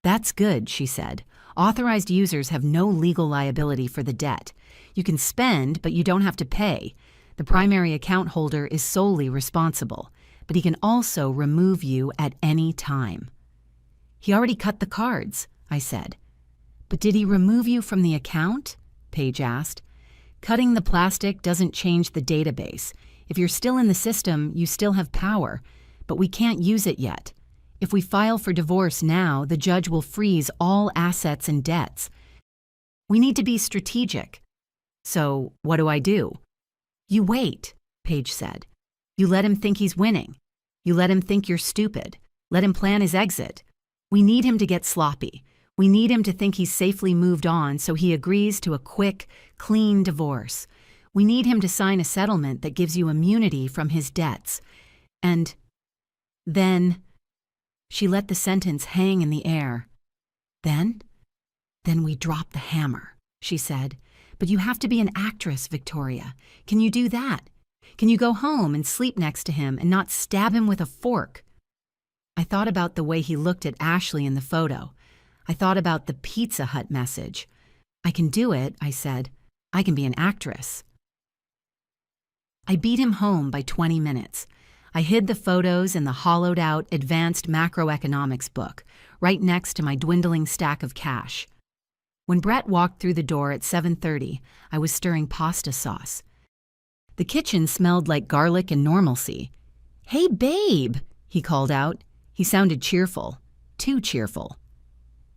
That's good, she said. Authorized users have no legal liability for the debt. You can spend, but you don't have to pay. The primary account holder is solely responsible, but he can also remove you at any time. He already cut the cards, I said. But did he remove you from the account? Paige asked. Cutting the plastic doesn't change the database. If you're still in the system, you still have power, but we can't use it yet. If we file for divorce now, the judge will freeze all assets and debts. We need to be strategic. So, what do? You wait, Paige said. You let him think he's winning. You let him think you're stupid. Let him plan his exit. We need him to get sloppy. We need him to think he's safely moved on so he agrees to a quick, clean divorce. We need him to sign a settlement that gives you immunity from his debts. And then... She let the sentence hang in the air. Then we drop the hammer, she said. But you have to be an actress, Victoria. Can you do that? Can you go home and sleep next to him and not stab him with a fork? I thought about the way he looked at Ashley in the photo. I thought about the Pizza Hut message. I can do it, I said. I can be an actress. I beat him home by 20 minutes. I hid the photos in the hollowed-out advanced macroeconomics book, right next to my dwindling stack of cash. When Brett walked through the door at 7:30, I was stirring pasta sauce. The kitchen smelled like garlic and normalcy. "Hey, babe," he called out. He sounded cheerful, too cheerful.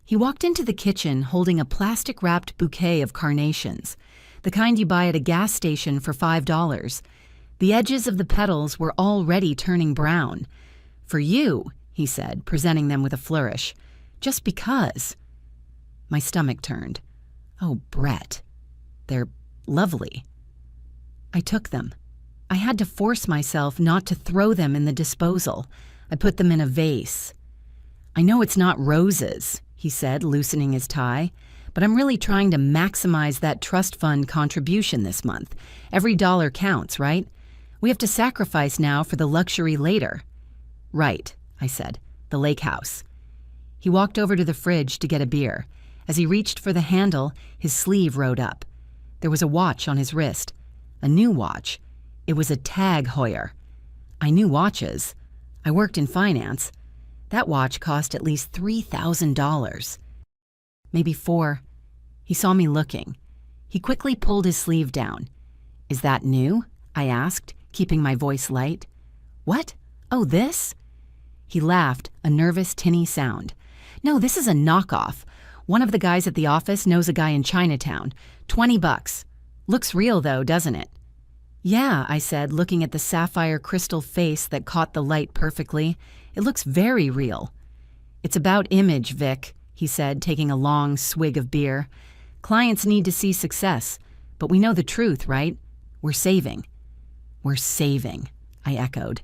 He walked into the kitchen holding a plastic-wrapped bouquet of carnations, the kind you buy at a gas station for $5. The edges of the petals were already turning brown. "For you," he said, presenting them with a flourish. "Just because." My stomach turned. Oh, Brett. They're lovely. I took them. I had to force myself not to throw them in the disposal. I put them in a vase. "I know it's not roses," he said, loosening his tie, "but I'm really trying to maximize that trust fund contribution this month. Every dollar counts, right? We have to sacrifice now for the luxury later." "Right," I said, "the lake house." He walked over to the fridge to get a beer. As he reached for the handle, his sleeve rode up. There was a watch on his wrist. A new watch. It was a Tag Heuer. I knew watches. I worked in finance. That watch cost at least $3,000. Maybe $4,000. He saw me looking. He quickly pulled his sleeve down. "Is that new?" I asked, keeping my voice light. "What? Oh, this?" He laughed, a nervous, tinny sound. "No, this is a knockoff. One of the guys at the office knows a guy in Chinatown. $20. Looks real, though, doesn't it?" "Yeah," I said, looking at the sapphire crystal face that caught the light perfectly. "It looks very real." "It's about image, Vic," he said, taking a long swig of beer. "Clients need to see success, but we know the truth, right? We're saving." "We're saving," I echoed.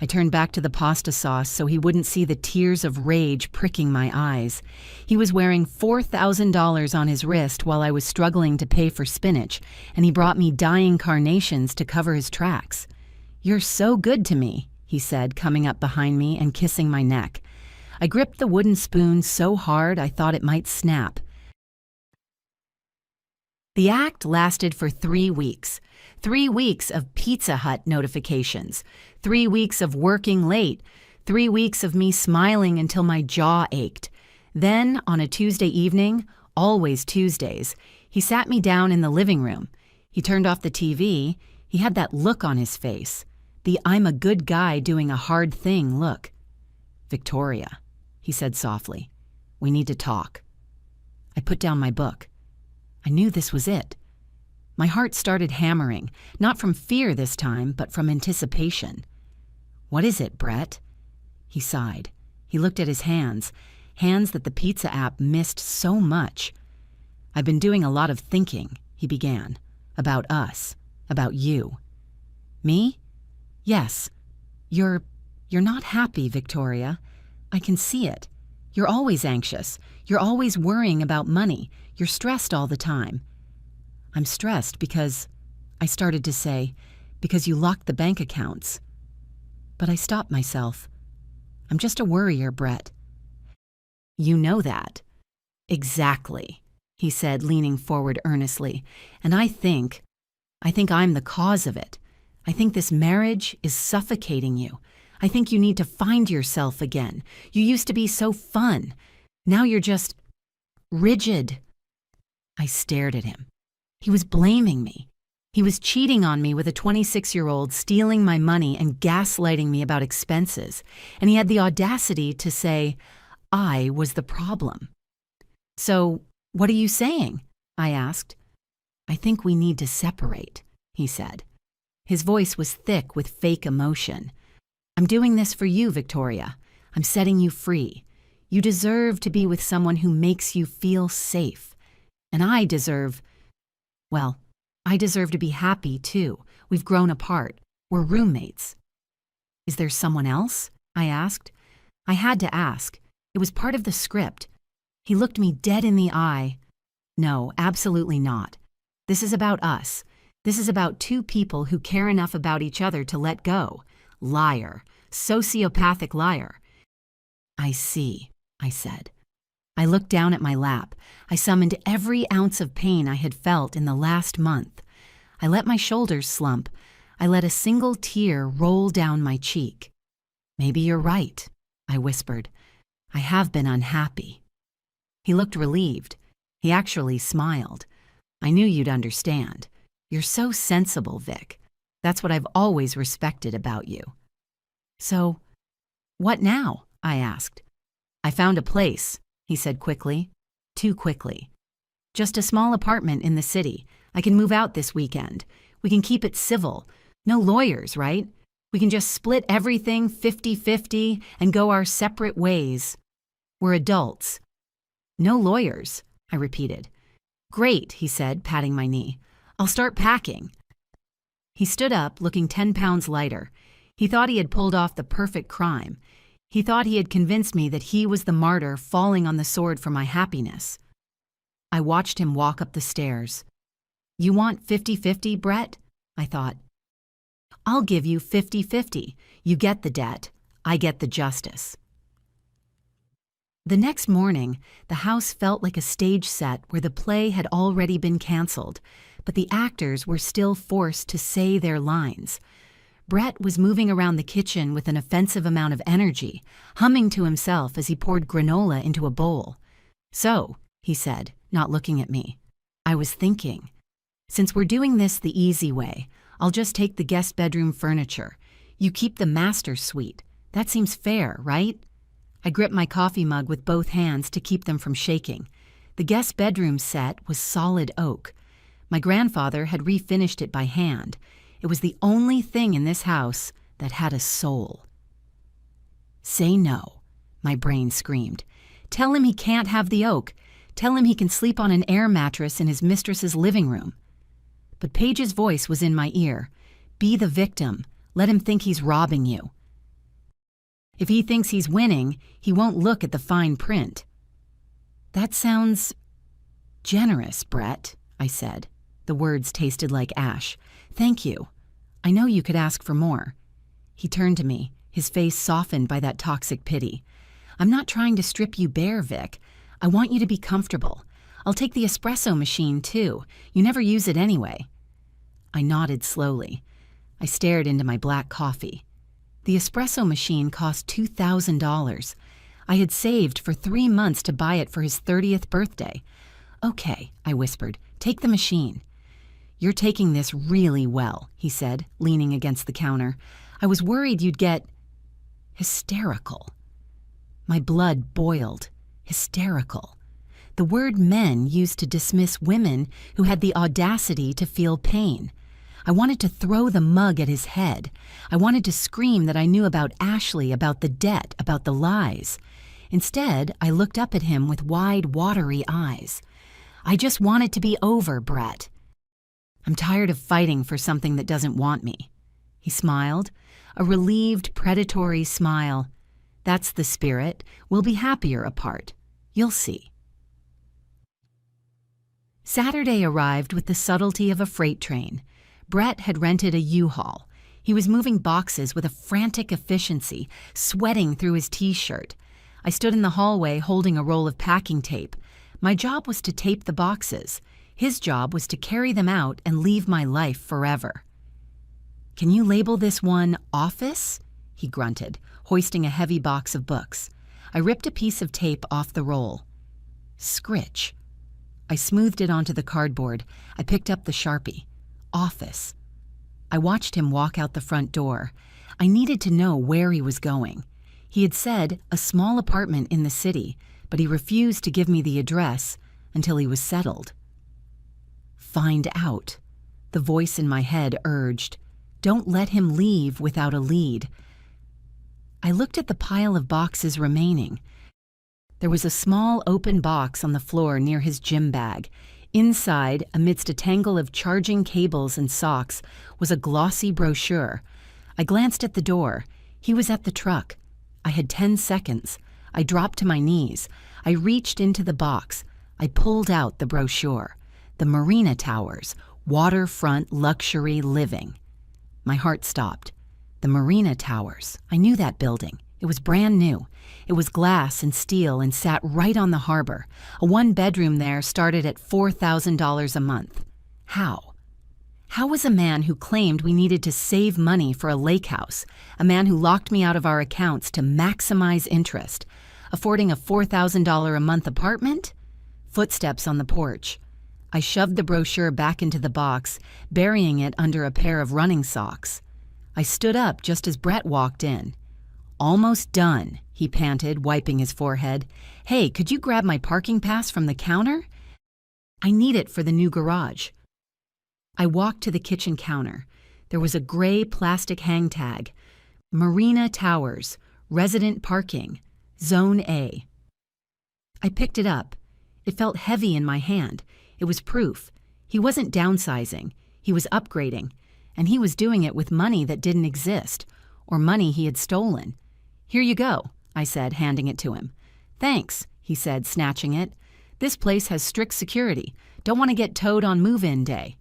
I turned back to the pasta sauce so he wouldn't see the tears of rage pricking my eyes. He was wearing $4,000 on his wrist while I was struggling to pay for spinach, and he brought me dying carnations to cover his tracks. "You're so good to me," he said, coming up behind me and kissing my neck. I gripped the wooden spoon so hard I thought it might snap. The act lasted for 3 weeks. 3 weeks of Pizza Hut notifications. 3 weeks of working late. 3 weeks of me smiling until my jaw ached. Then, on a Tuesday evening, always Tuesdays, he sat me down in the living room. He turned off the TV. He had that look on his face. The "I'm a good guy doing a hard thing" look. "Victoria," he said softly, "we need to talk." I put down my book. I knew this was it. My heart started hammering, not from fear this time, but from anticipation. "What is it, Brett?" He sighed. He looked at his hands that the pizza app missed so much. "I've been doing a lot of thinking," he began. "About us. About you." "Me?" "Yes. You're not happy, Victoria. I can see it. You're always anxious. You're always worrying about money. You're stressed all the time." "I'm stressed because," I started to say, "because you locked the bank accounts." But I stopped myself. "I'm just a worrier, Brett." "You know that." "Exactly," he said, leaning forward earnestly. "And I think I'm the cause of it. I think this marriage is suffocating you. I think you need to find yourself again. You used to be so fun. Now you're just rigid." I stared at him. He was blaming me. He was cheating on me with a 26-year-old, stealing my money and gaslighting me about expenses. And he had the audacity to say I was the problem. "So, what are you saying?" I asked. "I think we need to separate," he said. His voice was thick with fake emotion. "I'm doing this for you, Victoria. I'm setting you free. You deserve to be with someone who makes you feel safe. And I deserve to be happy too. We've grown apart. We're roommates." "Is there someone else?" I asked. I had to ask. It was part of the script. He looked me dead in the eye. "No, absolutely not. This is about us. This is about two people who care enough about each other to let go. Liar. Sociopathic liar." "I see," I said. I looked down at my lap. I summoned every ounce of pain I had felt in the last month. I let my shoulders slump. I let a single tear roll down my cheek. "Maybe you're right," I whispered. "I have been unhappy." He looked relieved. He actually smiled. "I knew you'd understand. You're so sensible, Vic. That's what I've always respected about you." "So, what now?" I asked. "I found a place," he said quickly. Too quickly. "Just a small apartment in the city. I can move out this weekend. We can keep it civil. No lawyers, right? We can just split everything 50-50 and go our separate ways. We're adults." "No lawyers," I repeated. "Great," he said, patting my knee. "I'll start packing." He stood up, looking 10 pounds lighter. He thought he had pulled off the perfect crime. He thought he had convinced me that he was the martyr falling on the sword for my happiness. I watched him walk up the stairs. "You want 50-50, Brett?" I thought. "I'll give you 50-50. You get the debt. I get the justice." The next morning, the house felt like a stage set where the play had already been canceled, but the actors were still forced to say their lines. Brett was moving around the kitchen with an offensive amount of energy, humming to himself as he poured granola into a bowl. "So," he said, not looking at me, "I was thinking, since we're doing this the easy way, I'll just take the guest bedroom furniture. You keep the master suite. That seems fair, right?" I gripped my coffee mug with both hands to keep them from shaking. The guest bedroom set was solid oak. My grandfather had refinished it by hand. It was the only thing in this house that had a soul. "Say no," my brain screamed. "Tell him he can't have the oak. Tell him he can sleep on an air mattress in his mistress's living room." But Paige's voice was in my ear. "Be the victim. Let him think he's robbing you. If he thinks he's winning, he won't look at the fine print." "That sounds generous, Brett," I said. The words tasted like ash. "Thank you. I know you could ask for more." He turned to me, his face softened by that toxic pity. "I'm not trying to strip you bare, Vic. I want you to be comfortable. I'll take the espresso machine, too. You never use it anyway." I nodded slowly. I stared into my black coffee. The espresso machine cost $2,000. I had saved for 3 months to buy it for his 30th birthday. "Okay," I whispered, "take the machine." "You're taking this really well," he said, leaning against the counter. "I was worried you'd get hysterical." My blood boiled. Hysterical. The word men used to dismiss women who had the audacity to feel pain. I wanted to throw the mug at his head. I wanted to scream that I knew about Ashley, about the debt, about the lies. Instead, I looked up at him with wide, watery eyes. I just want it to be over, Brett. I'm tired of fighting for something that doesn't want me. He smiled, a relieved, predatory smile. That's the spirit. We'll be happier apart. You'll see. Saturday arrived with the subtlety of a freight train. Brett had rented a U-Haul. He was moving boxes with a frantic efficiency, sweating through his T-shirt. I stood in the hallway holding a roll of packing tape. My job was to tape the boxes. His job was to carry them out and leave my life forever. "Can you label this one office?" he grunted, hoisting a heavy box of books. I ripped a piece of tape off the roll. Scritch. I smoothed it onto the cardboard. I picked up the Sharpie. Office. I watched him walk out the front door. I needed to know where he was going. He had said a small apartment in the city, but he refused to give me the address until he was settled. Find out. The voice in my head urged. Don't let him leave without a lead. I looked at the pile of boxes remaining. There was a small open box on the floor near his gym bag. Inside, amidst a tangle of charging cables and socks, was a glossy brochure. I glanced at the door. He was at the truck. I had 10 seconds. I dropped to my knees. I reached into the box. I pulled out the brochure. The Marina Towers, waterfront luxury living. My heart stopped. The Marina Towers. I knew that building. It was brand new. It was glass and steel and sat right on the harbor. A one-bedroom there started at $4,000 a month. How? How was a man who claimed we needed to save money for a lake house, a man who locked me out of our accounts to maximize interest, affording a $4,000 a month apartment? Footsteps on the porch. I shoved the brochure back into the box, burying it under a pair of running socks. I stood up just as Brett walked in. "Almost done," he panted, wiping his forehead. "Hey, could you grab my parking pass from the counter? I need it for the new garage." I walked to the kitchen counter. There was a gray plastic hang tag. Marina Towers, resident parking, Zone A. I picked it up. It felt heavy in my hand. It was proof. He wasn't downsizing. He was upgrading. And he was doing it with money that didn't exist, or money he had stolen. "Here you go," I said, handing it to him. "Thanks," he said, snatching it. "This place has strict security. Don't want to get towed on move-in day."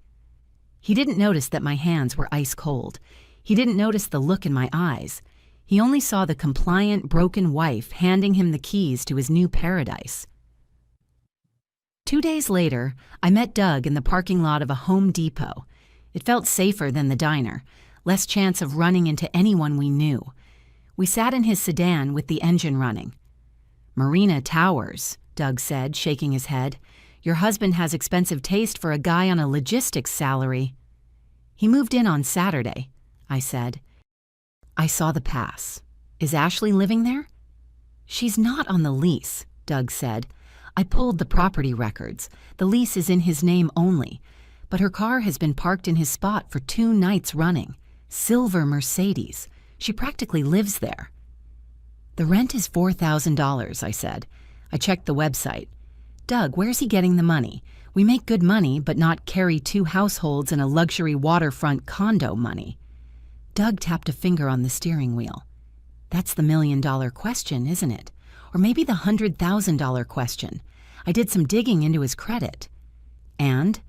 He didn't notice that my hands were ice cold. He didn't notice the look in my eyes. He only saw the compliant, broken wife handing him the keys to his new paradise. 2 days later, I met Doug in the parking lot of a Home Depot. It felt safer than the diner, less chance of running into anyone we knew. We sat in his sedan with the engine running. "Marina Towers," Doug said, shaking his head. "Your husband has expensive taste for a guy on a logistics salary." "He moved in on Saturday," I said. I saw the pass. "Is Ashley living there?" "She's not on the lease," Doug said. "I pulled the property records. The lease is in his name only. But her car has been parked in his spot for 2 nights running. Silver Mercedes. She practically lives there." "The rent is $4,000, I said. I checked the website. "Doug, where's he getting the money? We make good money, but not carry 2 households and a luxury waterfront condo money." Doug tapped a finger on the steering wheel. "That's the $1,000,000 question, isn't it? Or maybe the $100,000 question. I did some digging into his credit. And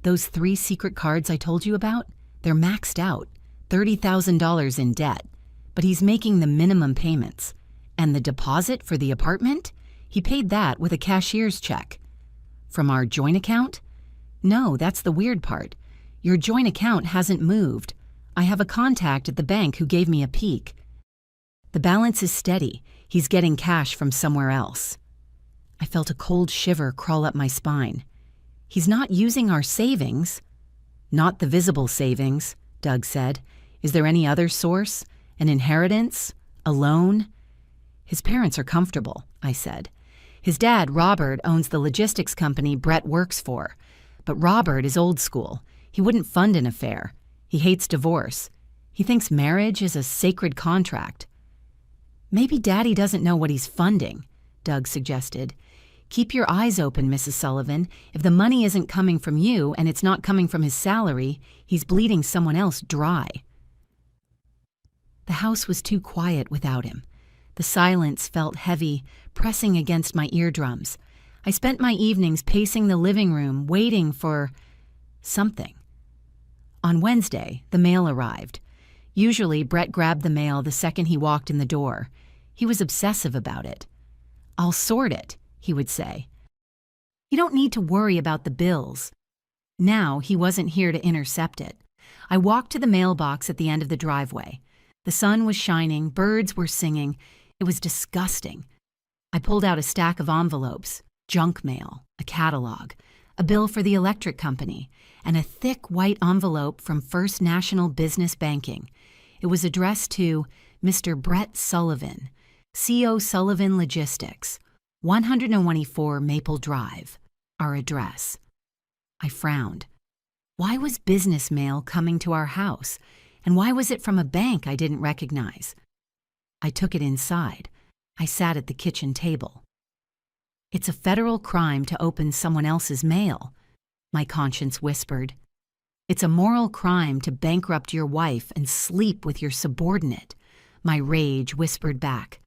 those 3 secret cards I told you about, they're maxed out, $30,000 in debt. But he's making the minimum payments. And the deposit for the apartment? He paid that with a cashier's check." "From our joint account?" "No, that's the weird part. Your joint account hasn't moved. I have a contact at the bank who gave me a peek. The balance is steady. He's getting cash from somewhere else." I felt a cold shiver crawl up my spine. "He's not using our savings." "Not the visible savings," Doug said. "Is there any other source? An inheritance? A loan?" "His parents are comfortable," I said. His dad, Robert, owns the logistics company Brett works for. But Robert is old school. He wouldn't fund an affair. He hates divorce. He thinks marriage is a sacred contract. Maybe Daddy doesn't know what he's funding, Doug suggested. Keep your eyes open, Mrs. Sullivan. If the money isn't coming from you and it's not coming from his salary, he's bleeding someone else dry. The house was too quiet without him. The silence felt heavy, pressing against my eardrums. I spent my evenings pacing the living room, waiting for something. On Wednesday, the mail arrived. Usually, Brett grabbed the mail the second he walked in the door. He was obsessive about it. "I'll sort it," he would say. "You don't need to worry about the bills." Now, he wasn't here to intercept it. I walked to the mailbox at the end of the driveway. The sun was shining, birds were singing. It was disgusting. I pulled out a stack of envelopes, junk mail, a catalog, a bill for the electric company, and a thick white envelope from First National Business Banking. It was addressed to Mr. Brett Sullivan, C.O. Sullivan Logistics, 124 Maple Drive, our address. I frowned. Why was business mail coming to our house? And why was it from a bank I didn't recognize? I took it inside. I sat at the kitchen table. "It's a federal crime to open someone else's mail," my conscience whispered. "It's a moral crime to bankrupt your wife and sleep with your subordinate," my rage whispered back.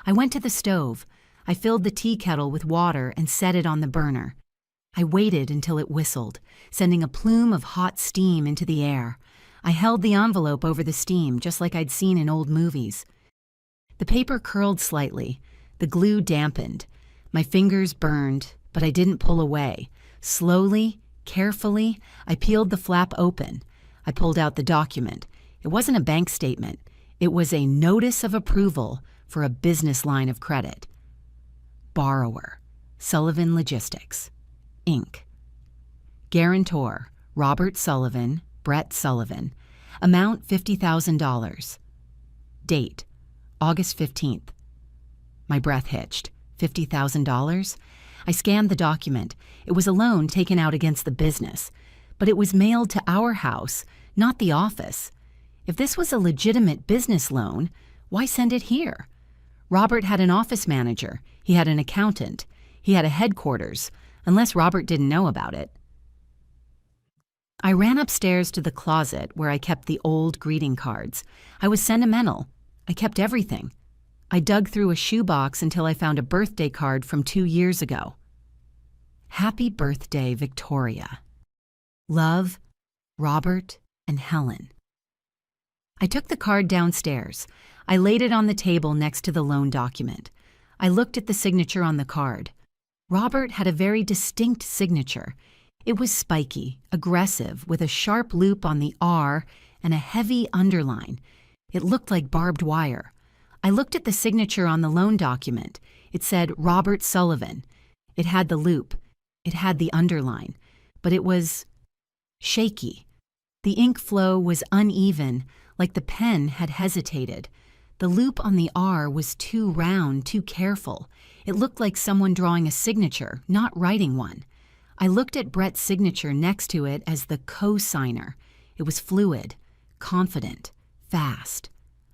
I went to the stove. I filled the tea kettle with water and set it on the burner. I waited until it whistled, sending a plume of hot steam into the air. I held the envelope over the steam, just like I'd seen in old movies. The paper curled slightly. The glue dampened. My fingers burned, but I didn't pull away. Slowly, carefully, I peeled the flap open. I pulled out the document. It wasn't a bank statement. It was a notice of approval for a business line of credit. Borrower, Sullivan Logistics, Inc. Guarantor, Robert Sullivan, Brett Sullivan. Amount $50,000. Date, August 15th. My breath hitched. $50,000? I scanned the document. It was a loan taken out against the business, but it was mailed to our house, not the office. If this was a legitimate business loan, why send it here? Robert had an office manager. He had an accountant. He had a headquarters, unless Robert didn't know about it. I ran upstairs to the closet where I kept the old greeting cards. I was sentimental. I kept everything. I dug through a shoebox until I found a birthday card from 2 years ago. Happy birthday, Victoria. Love, Robert and Helen. I took the card downstairs. I laid it on the table next to the loan document. I looked at the signature on the card. Robert had a very distinct signature. It was spiky, aggressive, with a sharp loop on the R and a heavy underline. It looked like barbed wire. I looked at the signature on the loan document. It said Robert Sullivan. It had the loop. It had the underline. But it was shaky. The ink flow was uneven, like the pen had hesitated. The loop on the R was too round, too careful. It looked like someone drawing a signature, not writing one. I looked at Brett's signature next to it as the co-signer. It was fluid, confident, fast.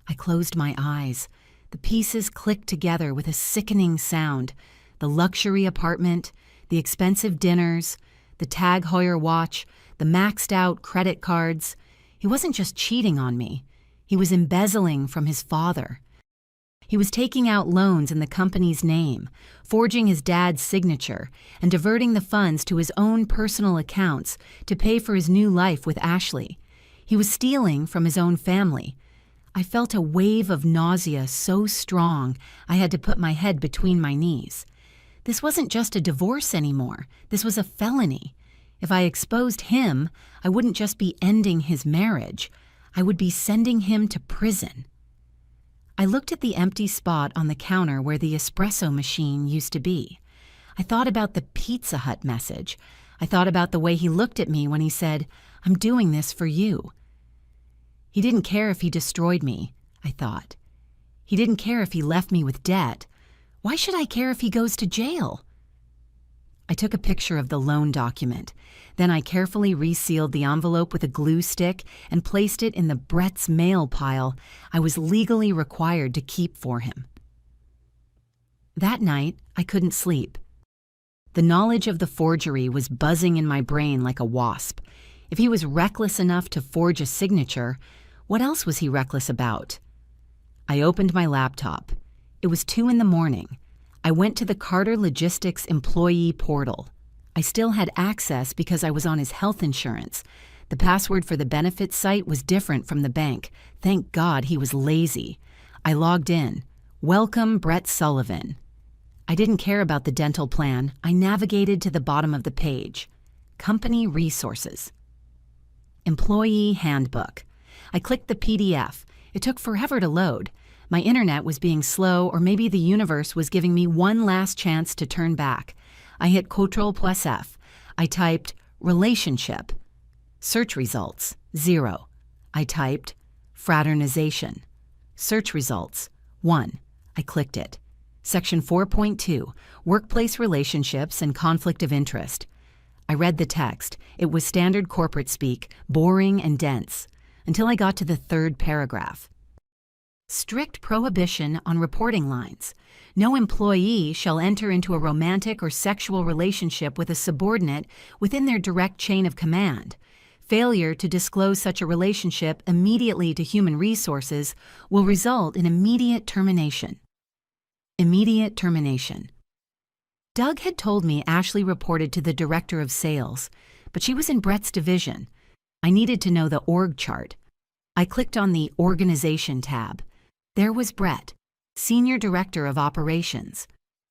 I closed my eyes. The pieces clicked together with a sickening sound. The luxury apartment, the expensive dinners, the Tag Heuer watch, the maxed-out credit cards. He wasn't just cheating on me. He was embezzling from his father. He was taking out loans in the company's name, forging his dad's signature, and diverting the funds to his own personal accounts to pay for his new life with Ashley. He was stealing from his own family. I felt a wave of nausea so strong I had to put my head between my knees. This wasn't just a divorce anymore. This was a felony. If I exposed him, I wouldn't just be ending his marriage. I would be sending him to prison. I looked at the empty spot on the counter where the espresso machine used to be. I thought about the Pizza Hut message. I thought about the way he looked at me when he said, "I'm doing this for you." He didn't care if he destroyed me, I thought. He didn't care if he left me with debt. Why should I care if he goes to jail? I took a picture of the loan document. Then I carefully resealed the envelope with a glue stick and placed it in the Brett's mail pile I was legally required to keep for him. That night, I couldn't sleep. The knowledge of the forgery was buzzing in my brain like a wasp. If he was reckless enough to forge a signature, what else was he reckless about? I opened my laptop. It was 2 a.m. I went to the Carter Logistics employee portal. I still had access because I was on his health insurance. The password for the benefits site was different from the bank. Thank God he was lazy. I logged in. Welcome, Brett Sullivan. I didn't care about the dental plan. I navigated to the bottom of the page. Company resources. Employee handbook. I clicked the PDF. It took forever to load. My internet was being slow, or maybe the universe was giving me one last chance to turn back. I hit Ctrl+F. I typed relationship. Search results, 0. I typed fraternization. Search results, 1. I clicked it. Section 4.2, workplace relationships and conflict of interest. I read the text. It was standard corporate speak, boring and dense, until I got to the 3rd paragraph. Strict prohibition on reporting lines. No employee shall enter into a romantic or sexual relationship with a subordinate within their direct chain of command. Failure to disclose such a relationship immediately to human resources will result in immediate termination. Immediate termination. Doug had told me Ashley reported to the director of sales, but she was in Brett's division. I needed to know the org chart. I clicked on the Organization tab. There was Brett, Senior Director of Operations.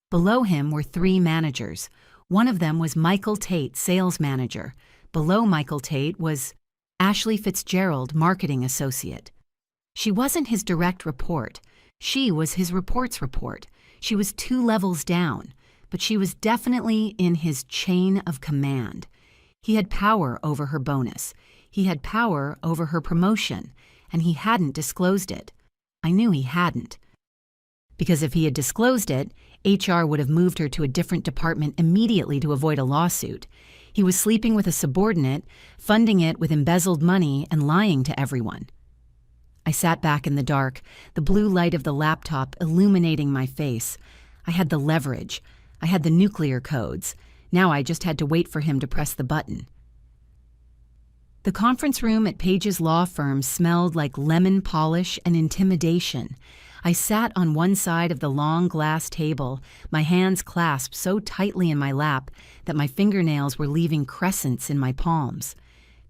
Below him were 3 managers. One of them was Michael Tate, Sales Manager. Below Michael Tate was Ashley Fitzgerald, Marketing Associate. She wasn't his direct report. She was his report's report. She was 2 levels down, but she was definitely in his chain of command. He had power over her bonus. He had power over her promotion, and he hadn't disclosed it. I knew he hadn't. Because if he had disclosed it, HR would have moved her to a different department immediately to avoid a lawsuit. He was sleeping with a subordinate, funding it with embezzled money, and lying to everyone. I sat back in the dark, the blue light of the laptop illuminating my face. I had the leverage. I had the nuclear codes. Now I just had to wait for him to press the button. The conference room at Page's law firm smelled like lemon polish and intimidation. I sat on one side of the long glass table, my hands clasped so tightly in my lap that my fingernails were leaving crescents in my palms.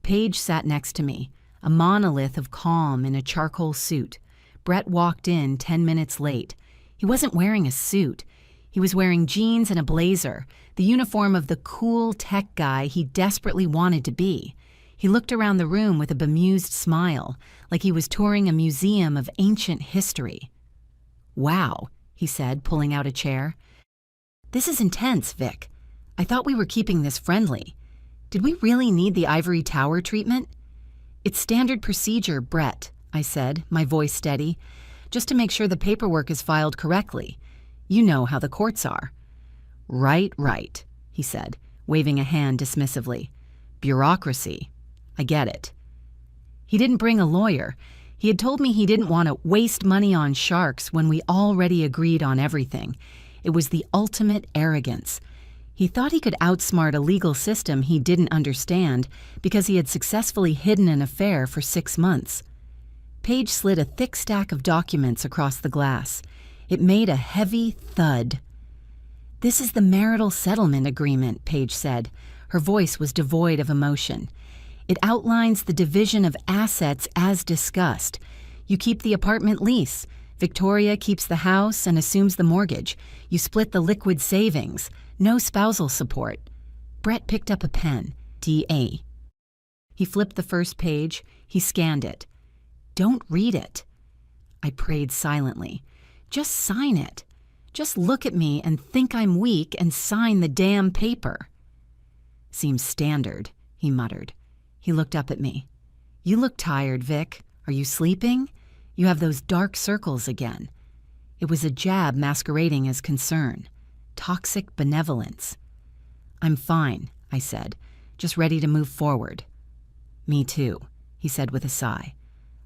Page sat next to me, a monolith of calm in a charcoal suit. Brett walked in 10 minutes late. He wasn't wearing a suit. He was wearing jeans and a blazer, the uniform of the cool tech guy he desperately wanted to be. He looked around the room with a bemused smile, like he was touring a museum of ancient history. "Wow," he said, pulling out a chair. "This is intense, Vic. I thought we were keeping this friendly. Did we really need the ivory tower treatment?" "It's standard procedure, Brett," I said, my voice steady, "just to make sure the paperwork is filed correctly. You know how the courts are." Right, he said, waving a hand dismissively. "Bureaucracy. I get it." He didn't bring a lawyer. He had told me he didn't want to waste money on sharks when we already agreed on everything. It was the ultimate arrogance. He thought he could outsmart a legal system he didn't understand because he had successfully hidden an affair for 6 months. Page slid a thick stack of documents across the glass. It made a heavy thud. "This is the marital settlement agreement," Page said. Her voice was devoid of emotion. "It outlines the division of assets as discussed. You keep the apartment lease. Victoria keeps the house and assumes the mortgage. You split the liquid savings. No spousal support." Brett picked up a pen. DA. He flipped the first page. He scanned it. "Don't read it." I prayed silently. "Just sign it. Just look at me and think I'm weak and sign the damn paper." "Seems standard," he muttered. He looked up at me. "You look tired, Vic. Are you sleeping? You have those dark circles again." It was a jab masquerading as concern. Toxic benevolence. "I'm fine," I said, "just ready to move forward." "Me too," he said with a sigh.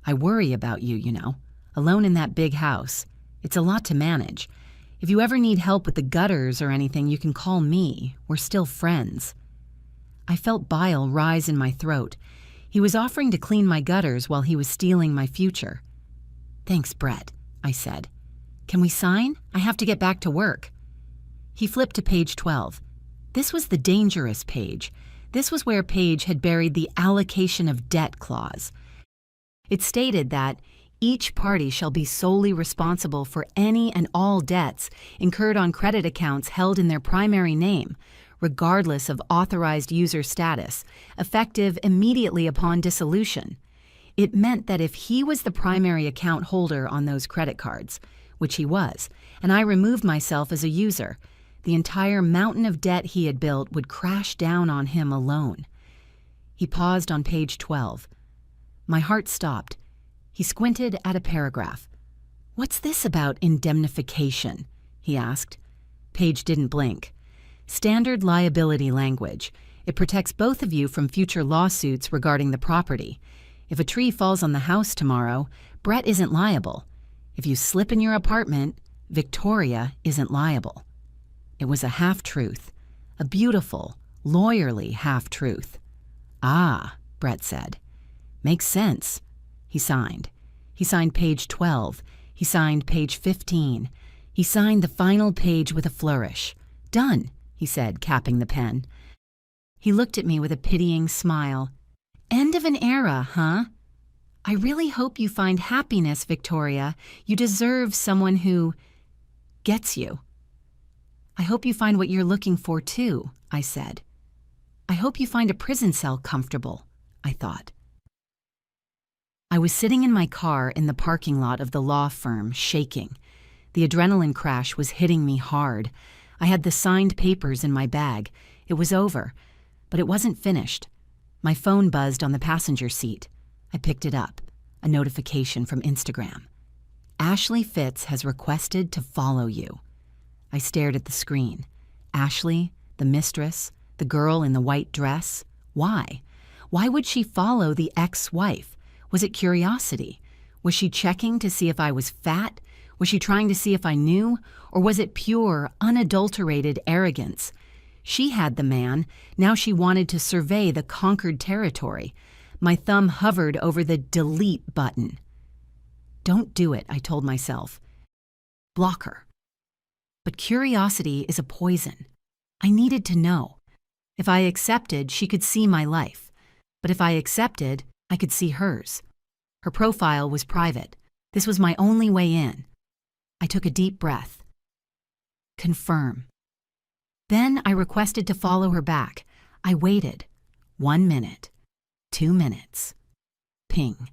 "I worry about you, alone in that big house. It's a lot to manage. If you ever need help with the gutters or anything, you can call me. We're still friends." I felt bile rise in my throat. He was offering to clean my gutters while he was stealing my future. "Thanks, Brett," I said. "Can we sign? I have to get back to work." He flipped to page 12. This was the dangerous page. This was where Paige had buried the allocation of debt clause. It stated that each party shall be solely responsible for any and all debts incurred on credit accounts held in their primary name, regardless of authorized user status, effective immediately upon dissolution. It meant that if he was the primary account holder on those credit cards, which he was, and I removed myself as a user, the entire mountain of debt he had built would crash down on him alone. He paused on page 12. My heart stopped. He squinted at a paragraph. "What's this about indemnification?" he asked. Paige didn't blink. "Standard liability language. It protects both of you from future lawsuits regarding the property. If a tree falls on the house tomorrow, Brett isn't liable. If you slip in your apartment, Victoria isn't liable." It was a half-truth, a beautiful, lawyerly half-truth. "Ah," Brett said. "Makes sense." He signed. He signed page 12. He signed page 15. He signed the final page with a flourish. "Done," he said, capping the pen. He looked at me with a pitying smile. "End of an era, huh? I really hope you find happiness, Victoria. You deserve someone who gets you." "I hope you find what you're looking for, too," I said. "I hope you find a prison cell comfortable," I thought. I was sitting in my car in the parking lot of the law firm, shaking. The adrenaline crash was hitting me hard. I had the signed papers in my bag. It was over, but it wasn't finished. My phone buzzed on the passenger seat. I picked it up. A notification from Instagram. "Ashley Fitz has requested to follow you." I stared at the screen. Ashley, the mistress, the girl in the white dress. Why? Why would she follow the ex-wife? Was it curiosity? Was she checking to see if I was fat? Was she trying to see if I knew? Or was it pure, unadulterated arrogance? She had the man. Now she wanted to survey the conquered territory. My thumb hovered over the delete button. "Don't do it," I told myself. "Block her." But curiosity is a poison. I needed to know. If I accepted, she could see my life. But if I accepted, I could see hers. Her profile was private. This was my only way in. I took a deep breath. Confirm. Then I requested to follow her back. I waited. 1 minute. 2 minutes. Ping.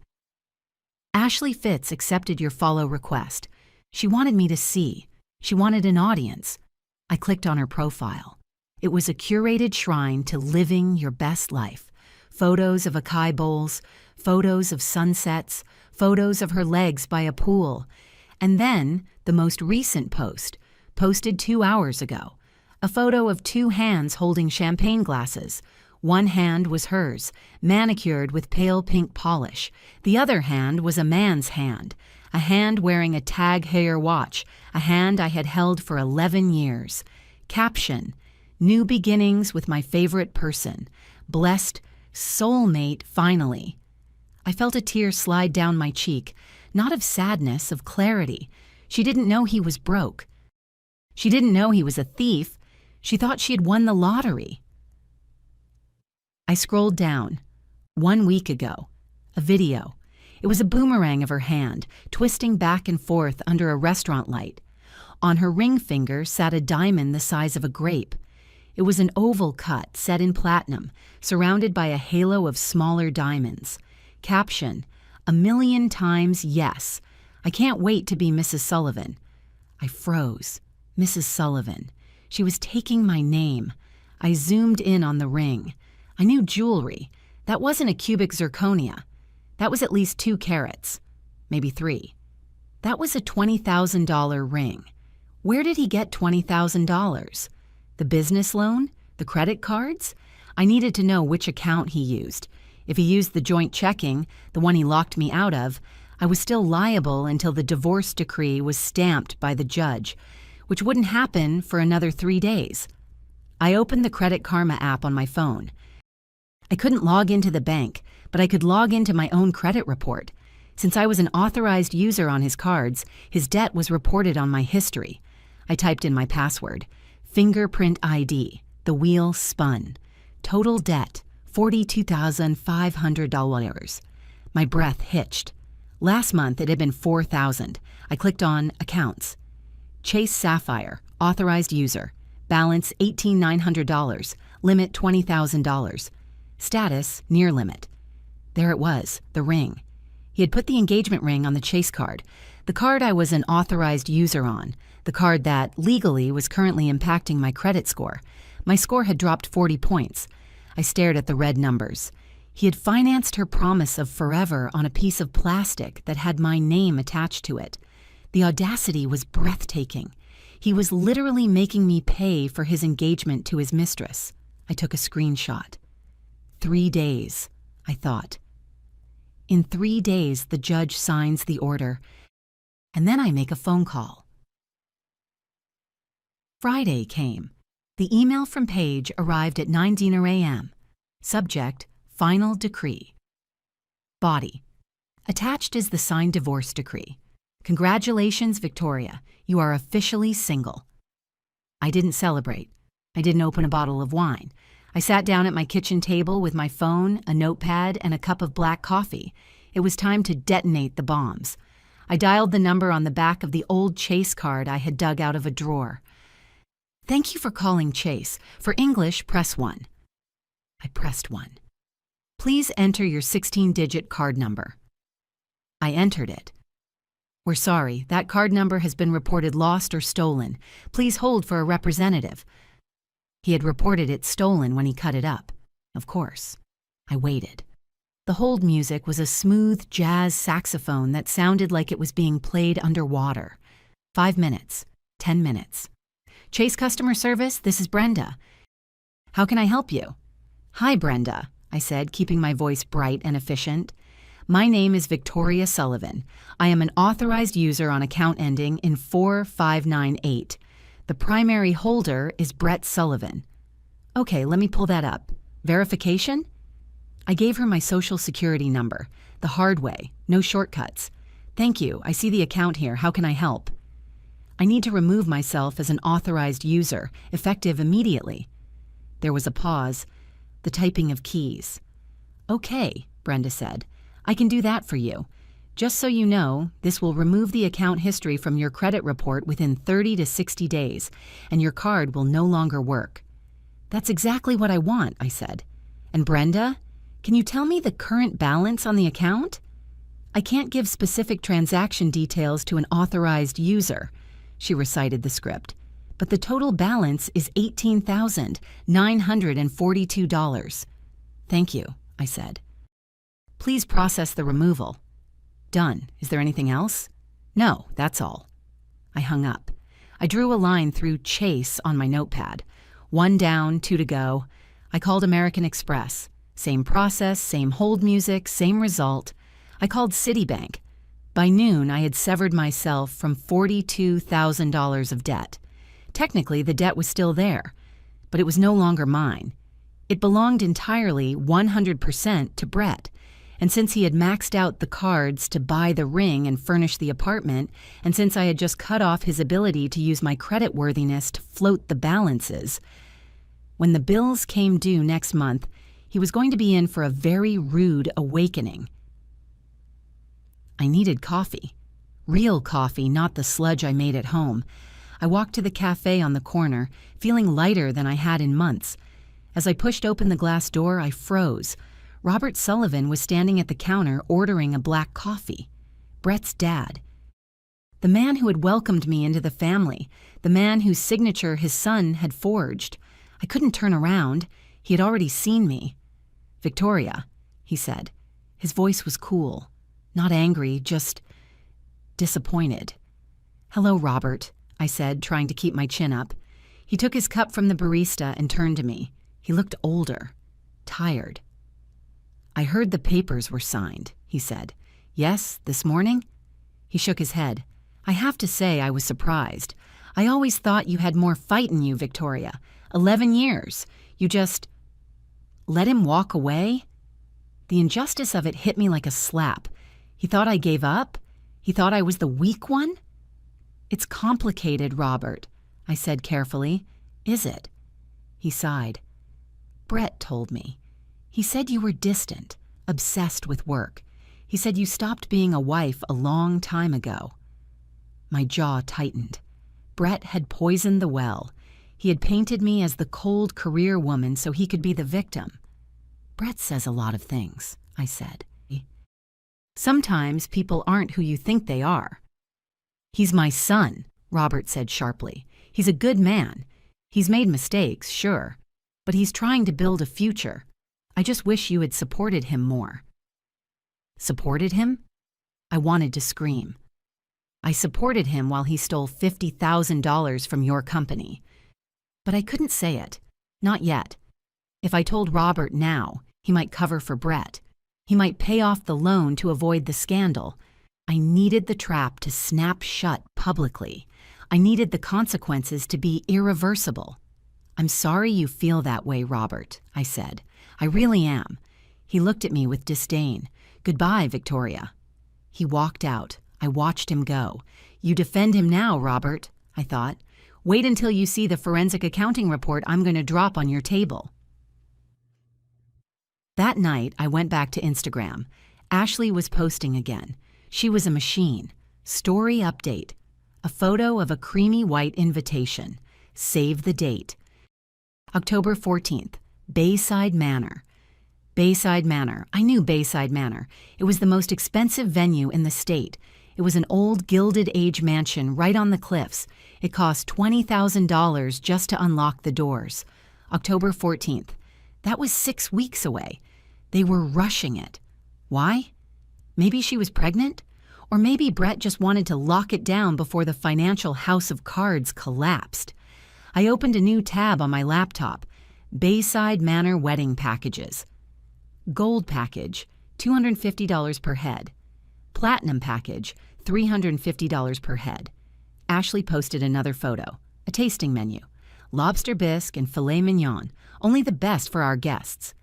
"Ashley Fitz accepted your follow request. She wanted me to see. She wanted an audience." I clicked on her profile. It was a curated shrine to living your best life. Photos of acai bowls, photos of sunsets, photos of her legs by a pool. And then, the most recent post, posted 2 hours ago. A photo of 2 hands holding champagne glasses. One hand was hers, manicured with pale pink polish. The other hand was a man's hand, a hand wearing a Tag Heuer watch, a hand I had held for 11 years. Caption, "New beginnings with my favorite person. Blessed soulmate finally." I felt a tear slide down my cheek, not of sadness, of clarity. She didn't know he was broke. She didn't know he was a thief. She thought she had won the lottery. I scrolled down. 1 week ago. A video. It was a boomerang of her hand, twisting back and forth under a restaurant light. On her ring finger sat a diamond the size of a grape. It was an oval cut set in platinum, surrounded by a halo of smaller diamonds. Caption, "A million times yes. I can't wait to be Mrs. Sullivan." I froze. Mrs. Sullivan. She was taking my name. I zoomed in on the ring. I knew jewelry. That wasn't a cubic zirconia. That was at least 2 carats. Maybe 3. That was a $20,000 ring. Where did he get $20,000? The business loan? The credit cards? I needed to know which account he used. If he used the joint checking, the one he locked me out of, I was still liable until the divorce decree was stamped by the judge, which wouldn't happen for another 3 days. I opened the Credit Karma app on my phone. I couldn't log into the bank, but I could log into my own credit report. Since I was an authorized user on his cards, his debt was reported on my history. I typed in my password. Fingerprint ID. The wheel spun. Total debt, $42,500. My breath hitched. Last month it had been $4,000. I clicked on Accounts. Chase Sapphire, authorized user. Balance $18,900. Limit $20,000. Status, near limit. There it was, the ring. He had put the engagement ring on the Chase card, the card I was an authorized user on, the card that, legally, was currently impacting my credit score. My score had dropped 40 points. I stared at the red numbers. He had financed her promise of forever on a piece of plastic that had my name attached to it. The audacity was breathtaking. He was literally making me pay for his engagement to his mistress. I took a screenshot. 3 days, I thought. In 3 days, the judge signs the order, and then I make a phone call. Friday came. The email from Paige arrived at 9:00 a.m. Subject, Final Decree. Body. Attached is the signed divorce decree. Congratulations, Victoria. You are officially single. I didn't celebrate. I didn't open a bottle of wine. I sat down at my kitchen table with my phone, a notepad, and a cup of black coffee. It was time to detonate the bombs. I dialed the number on the back of the old Chase card I had dug out of a drawer. Thank you for calling Chase. For English, press 1. I pressed 1. Please enter your 16-digit card number. I entered it. We're sorry, that card number has been reported lost or stolen. Please hold for a representative. He had reported it stolen when he cut it up. Of course. I waited. The hold music was a smooth jazz saxophone that sounded like it was being played underwater. 5 minutes. 10 minutes. Chase Customer Service, this is Brenda. How can I help you? Hi, Brenda, I said, keeping my voice bright and efficient. My name is Victoria Sullivan. I am an authorized user on account ending in 4598. The primary holder is Brett Sullivan. Okay, let me pull that up. Verification? I gave her my social security number. The hard way, no shortcuts. Thank you, I see the account here. How can I help? I need to remove myself as an authorized user, effective immediately. There was a pause, the typing of keys. Okay, Brenda said. I can do that for you. Just so you know, this will remove the account history from your credit report within 30 to 60 days, and your card will no longer work. That's exactly what I want, I said. And Brenda, can you tell me the current balance on the account? I can't give specific transaction details to an authorized user, she recited the script, but the total balance is $18,942. Thank you, I said. Please process the removal. Done. Is there anything else? No, that's all. I hung up. I drew a line through Chase on my notepad. 1 down, 2 to go. I called American Express. Same process, same hold music, same result. I called Citibank. By noon, I had severed myself from $42,000 of debt. Technically, the debt was still there, but it was no longer mine. It belonged entirely, 100%, to Brett. And since he had maxed out the cards to buy the ring and furnish the apartment, and since I had just cut off his ability to use my creditworthiness to float the balances, when the bills came due next month, he was going to be in for a very rude awakening. I needed coffee. Real coffee, not the sludge I made at home. I walked to the cafe on the corner, feeling lighter than I had in months. As I pushed open the glass door, I froze. Robert Sullivan was standing at the counter ordering a black coffee. Brett's dad. The man who had welcomed me into the family. The man whose signature his son had forged. I couldn't turn around. He had already seen me. Victoria, he said. His voice was cool. Not angry, just disappointed. "Hello, Robert," I said, trying to keep my chin up. He took his cup from the barista and turned to me. He looked older, tired. "I heard the papers were signed," he said. "Yes, this morning?" He shook his head. "I have to say I was surprised. I always thought you had more fight in you, Victoria. 11 years. You just let him walk away?" The injustice of it hit me like a slap. He thought I gave up? He thought I was the weak one? "It's complicated, Robert," I said carefully. "Is it?" He sighed. "Brett told me. He said you were distant, obsessed with work. He said you stopped being a wife a long time ago." My jaw tightened. Brett had poisoned the well. He had painted me as the cold career woman so he could be the victim. "Brett says a lot of things," I said. "Sometimes people aren't who you think they are." "He's my son," Robert said sharply. "He's a good man. He's made mistakes, sure, but he's trying to build a future. I just wish you had supported him more." Supported him? I wanted to scream. "I supported him while he stole $50,000 from your company." But I couldn't say it. Not yet. If I told Robert now, he might cover for Brett. He might pay off the loan to avoid the scandal. I needed the trap to snap shut publicly. I needed the consequences to be irreversible. "I'm sorry you feel that way, Robert," I said. "I really am." He looked at me with disdain. "Goodbye, Victoria." He walked out. I watched him go. "You defend him now, Robert," I thought. "Wait until you see the forensic accounting report I'm going to drop on your table." That night, I went back to Instagram. Ashley was posting again. She was a machine. Story update. A photo of a creamy white invitation. Save the date. October 14th, Bayside Manor. Bayside Manor. I knew Bayside Manor. It was the most expensive venue in the state. It was an old Gilded Age mansion right on the cliffs. It cost $20,000 just to unlock the doors. October 14th. That was 6 weeks away. They were rushing it. Why? Maybe she was pregnant? Or maybe Brett just wanted to lock it down before the financial house of cards collapsed. I opened a new tab on my laptop. Bayside Manor wedding packages. Gold package, $250 per head. Platinum package, $350 per head. Ashley posted another photo, a tasting menu. Lobster bisque and filet mignon, only the best for our guests.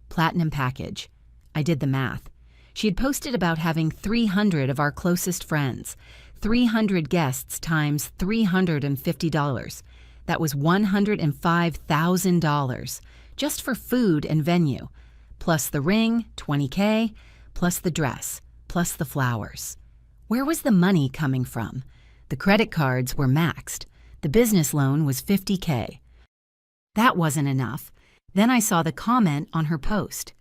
Platinum package. I did the math. She had posted about having 300 of our closest friends. 300 guests times $350. That was $105,000, just for food and venue, plus the ring, $20K, plus the dress, plus the flowers. Where was the money coming from? The credit cards were maxed. The business loan was $50K. That wasn't enough. Then I saw the comment on her post.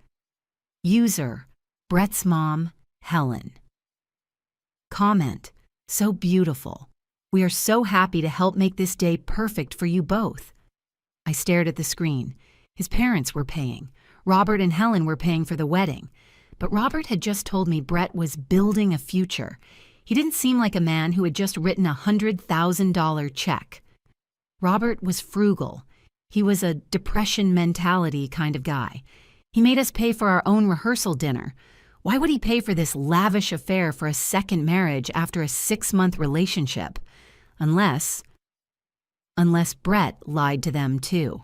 User, Brett's mom, Helen. Comment, so beautiful. We are so happy to help make this day perfect for you both. I stared at the screen. His parents were paying. Robert and Helen were paying for the wedding. But Robert had just told me Brett was building a future. He didn't seem like a man who had just written a $100,000 check. Robert was frugal. He was a depression mentality kind of guy. He made us pay for our own rehearsal dinner. Why would he pay for this lavish affair for a second marriage after a 6-month relationship? Unless Brett lied to them too.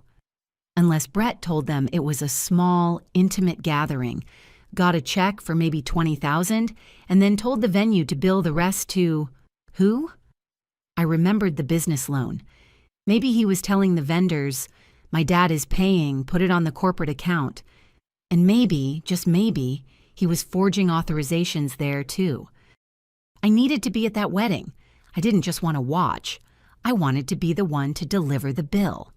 Unless Brett told them it was a small, intimate gathering, got a check for maybe $20,000, and then told the venue to bill the rest to who? I remembered the business loan. Maybe he was telling the vendors, "My dad is paying, put it on the corporate account." And maybe, just maybe, he was forging authorizations there too. I needed to be at that wedding. I didn't just want to watch. I wanted to be the one to deliver the bill.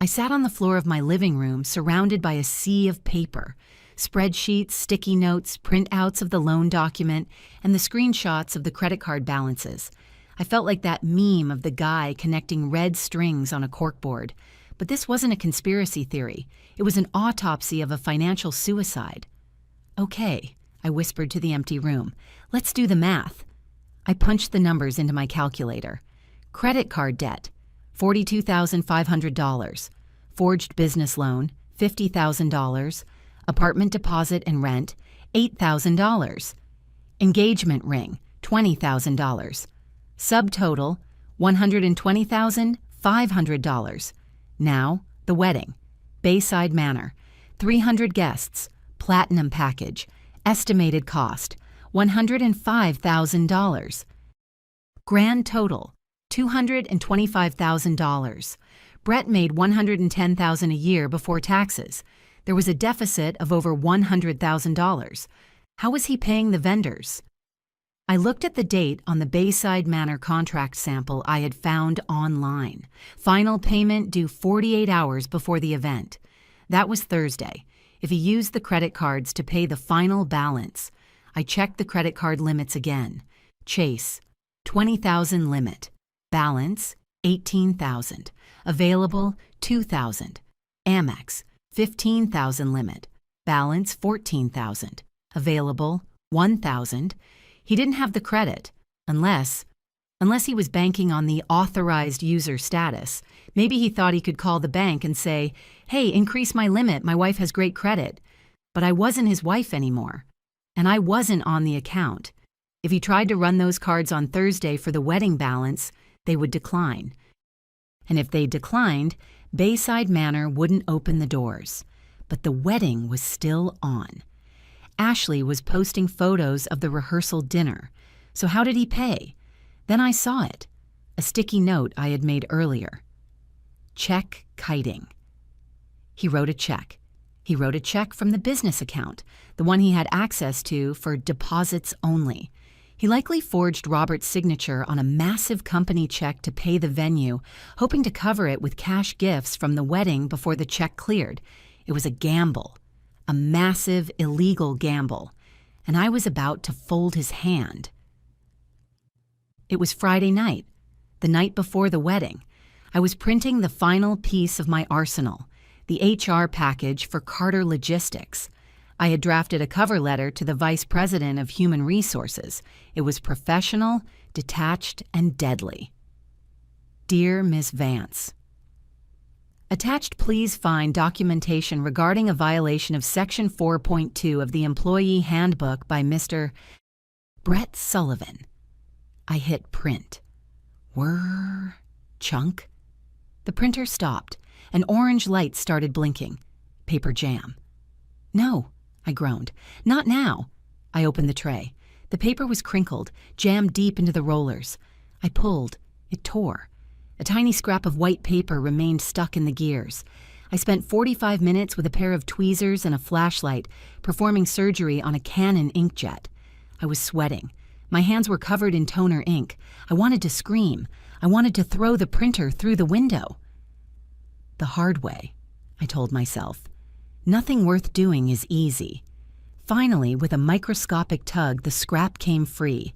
I sat on the floor of my living room surrounded by a sea of paper, spreadsheets, sticky notes, printouts of the loan document, and the screenshots of the credit card balances. I felt like that meme of the guy connecting red strings on a corkboard. But this wasn't a conspiracy theory. It was an autopsy of a financial suicide. Okay, I whispered to the empty room. Let's do the math. I punched the numbers into my calculator. Credit card debt, $42,500. Forged business loan, $50,000. Apartment deposit and rent, $8,000. Engagement ring, $20,000. Subtotal, $120,500. Now, the wedding. Bayside Manor, 300 guests, platinum package, estimated cost, $105,000. Grand total, $225,000. Brett made $110,000 a year before taxes. There was a deficit of over $100,000. How was he paying the vendors? I looked at the date on the Bayside Manor contract sample I had found online. Final payment due 48 hours before the event. That was Thursday. If he used the credit cards to pay the final balance, I checked the credit card limits again. Chase, $20,000 limit. Balance, $18,000. Available, $2,000. Amex, $15,000 limit. Balance, $14,000. Available, $1,000. He didn't have the credit, unless he was banking on the authorized user status. Maybe he thought he could call the bank and say, "Hey, increase my limit, my wife has great credit." But I wasn't his wife anymore, and I wasn't on the account. If he tried to run those cards on Thursday for the wedding balance, they would decline. And if they declined, Bayside Manor wouldn't open the doors. But the wedding was still on. Ashley was posting photos of the rehearsal dinner. So how did he pay? Then I saw it. A sticky note I had made earlier. Check kiting. He wrote a check. He wrote a check from the business account, the one he had access to for deposits only. He likely forged Robert's signature on a massive company check to pay the venue, hoping to cover it with cash gifts from the wedding before the check cleared. It was a gamble. A massive, illegal gamble, and I was about to fold his hand. It was Friday night, the night before the wedding. I was printing the final piece of my arsenal, the HR package for Carter Logistics. I had drafted a cover letter to the Vice President of Human Resources. It was professional, detached, and deadly. Dear Ms. Vance, attached, please find documentation regarding a violation of Section 4.2 of the Employee Handbook by Mr. Brett Sullivan. I hit print. Whirr. Chunk. The printer stopped. An orange light started blinking. Paper jam. No, I groaned. Not now. I opened the tray. The paper was crinkled, jammed deep into the rollers. I pulled. It tore. A tiny scrap of white paper remained stuck in the gears. I spent 45 minutes with a pair of tweezers and a flashlight, performing surgery on a Canon inkjet. I was sweating. My hands were covered in toner ink. I wanted to scream. I wanted to throw the printer through the window. The hard way, I told myself. Nothing worth doing is easy. Finally, with a microscopic tug, the scrap came free.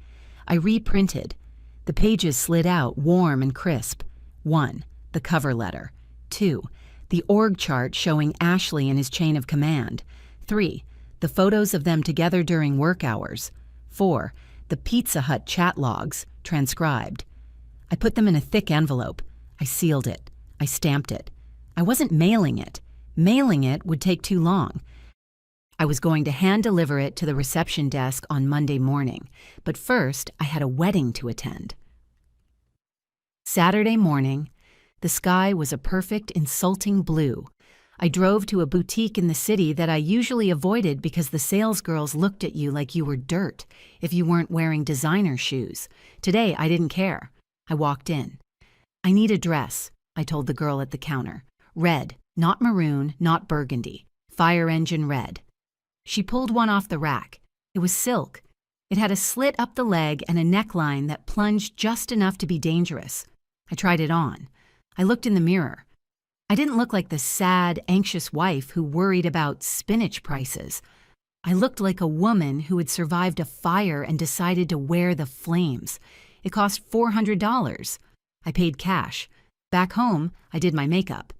I reprinted. The pages slid out, warm and crisp. 1. The cover letter. 2. The org chart showing Ashley and his chain of command. 3. The photos of them together during work hours. 4. The Pizza Hut chat logs, transcribed. I put them in a thick envelope. I sealed it. I stamped it. I wasn't mailing it. Mailing it would take too long. I was going to hand-deliver it to the reception desk on Monday morning, but first I had a wedding to attend. Saturday morning, the sky was a perfect, insulting blue. I drove to a boutique in the city that I usually avoided because the salesgirls looked at you like you were dirt if you weren't wearing designer shoes. Today, I didn't care. I walked in. I need a dress, I told the girl at the counter. Red, not maroon, not burgundy. Fire engine red. She pulled one off the rack. It was silk. It had a slit up the leg and a neckline that plunged just enough to be dangerous. I tried it on. I looked in the mirror. I didn't look like the sad, anxious wife who worried about spinach prices. I looked like a woman who had survived a fire and decided to wear the flames. It cost $400. I paid cash. Back home, I did my makeup.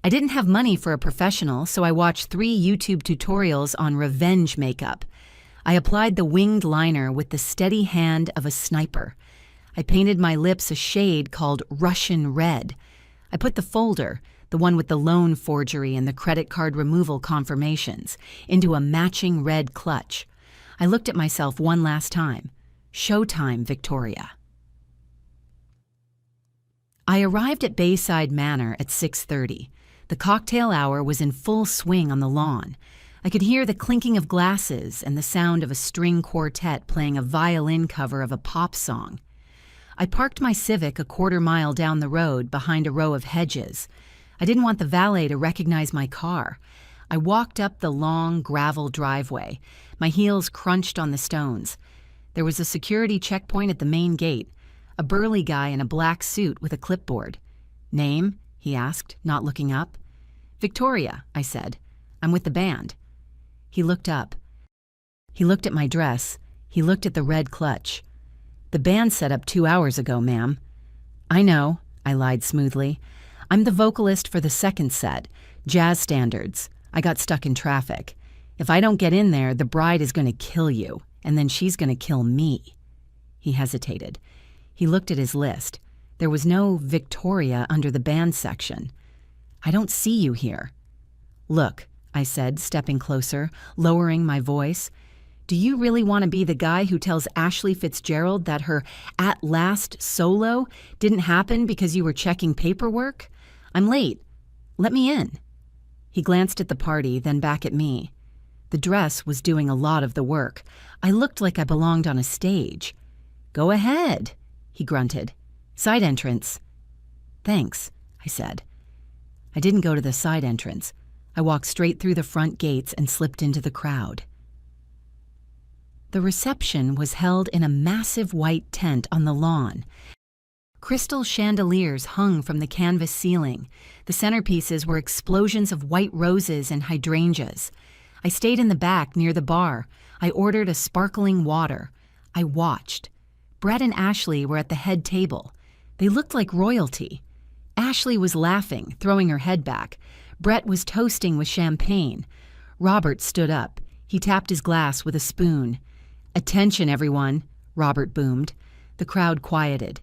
I didn't have money for a professional, so I watched 3 YouTube tutorials on revenge makeup. I applied the winged liner with the steady hand of a sniper. I painted my lips a shade called Russian red. I put the folder, the one with the loan forgery and the credit card removal confirmations, into a matching red clutch. I looked at myself one last time. Showtime, Victoria. I arrived at Bayside Manor at 6:30. The cocktail hour was in full swing on the lawn. I could hear the clinking of glasses and the sound of a string quartet playing a violin cover of a pop song. I parked my Civic a quarter-mile down the road behind a row of hedges. I didn't want the valet to recognize my car. I walked up the long gravel driveway. My heels crunched on the stones. There was a security checkpoint at the main gate, a burly guy in a black suit with a clipboard. "Name?" he asked, not looking up. "Victoria," I said. "I'm with the band." He looked up. He looked at my dress. He looked at the red clutch. "The band set up 2 hours ago, ma'am." "I know," I lied smoothly. "I'm the vocalist for the second set, jazz standards. I got stuck in traffic. If I don't get in there, the bride is going to kill you, and then she's going to kill me." He hesitated. He looked at his list. There was no Victoria under the band section. "I don't see you here." "Look," I said, stepping closer, lowering my voice. "Do you really want to be the guy who tells Ashley Fitzgerald that her At Last solo didn't happen because you were checking paperwork? I'm late. Let me in." He glanced at the party, then back at me. The dress was doing a lot of the work. I looked like I belonged on a stage. "Go ahead," he grunted. "Side entrance." "Thanks," I said. I didn't go to the side entrance. I walked straight through the front gates and slipped into the crowd. The reception was held in a massive white tent on the lawn. Crystal chandeliers hung from the canvas ceiling. The centerpieces were explosions of white roses and hydrangeas. I stayed in the back near the bar. I ordered a sparkling water. I watched. Brett and Ashley were at the head table. They looked like royalty. Ashley was laughing, throwing her head back. Brett was toasting with champagne. Robert stood up. He tapped his glass with a spoon. "Attention, everyone," Robert boomed. The crowd quieted.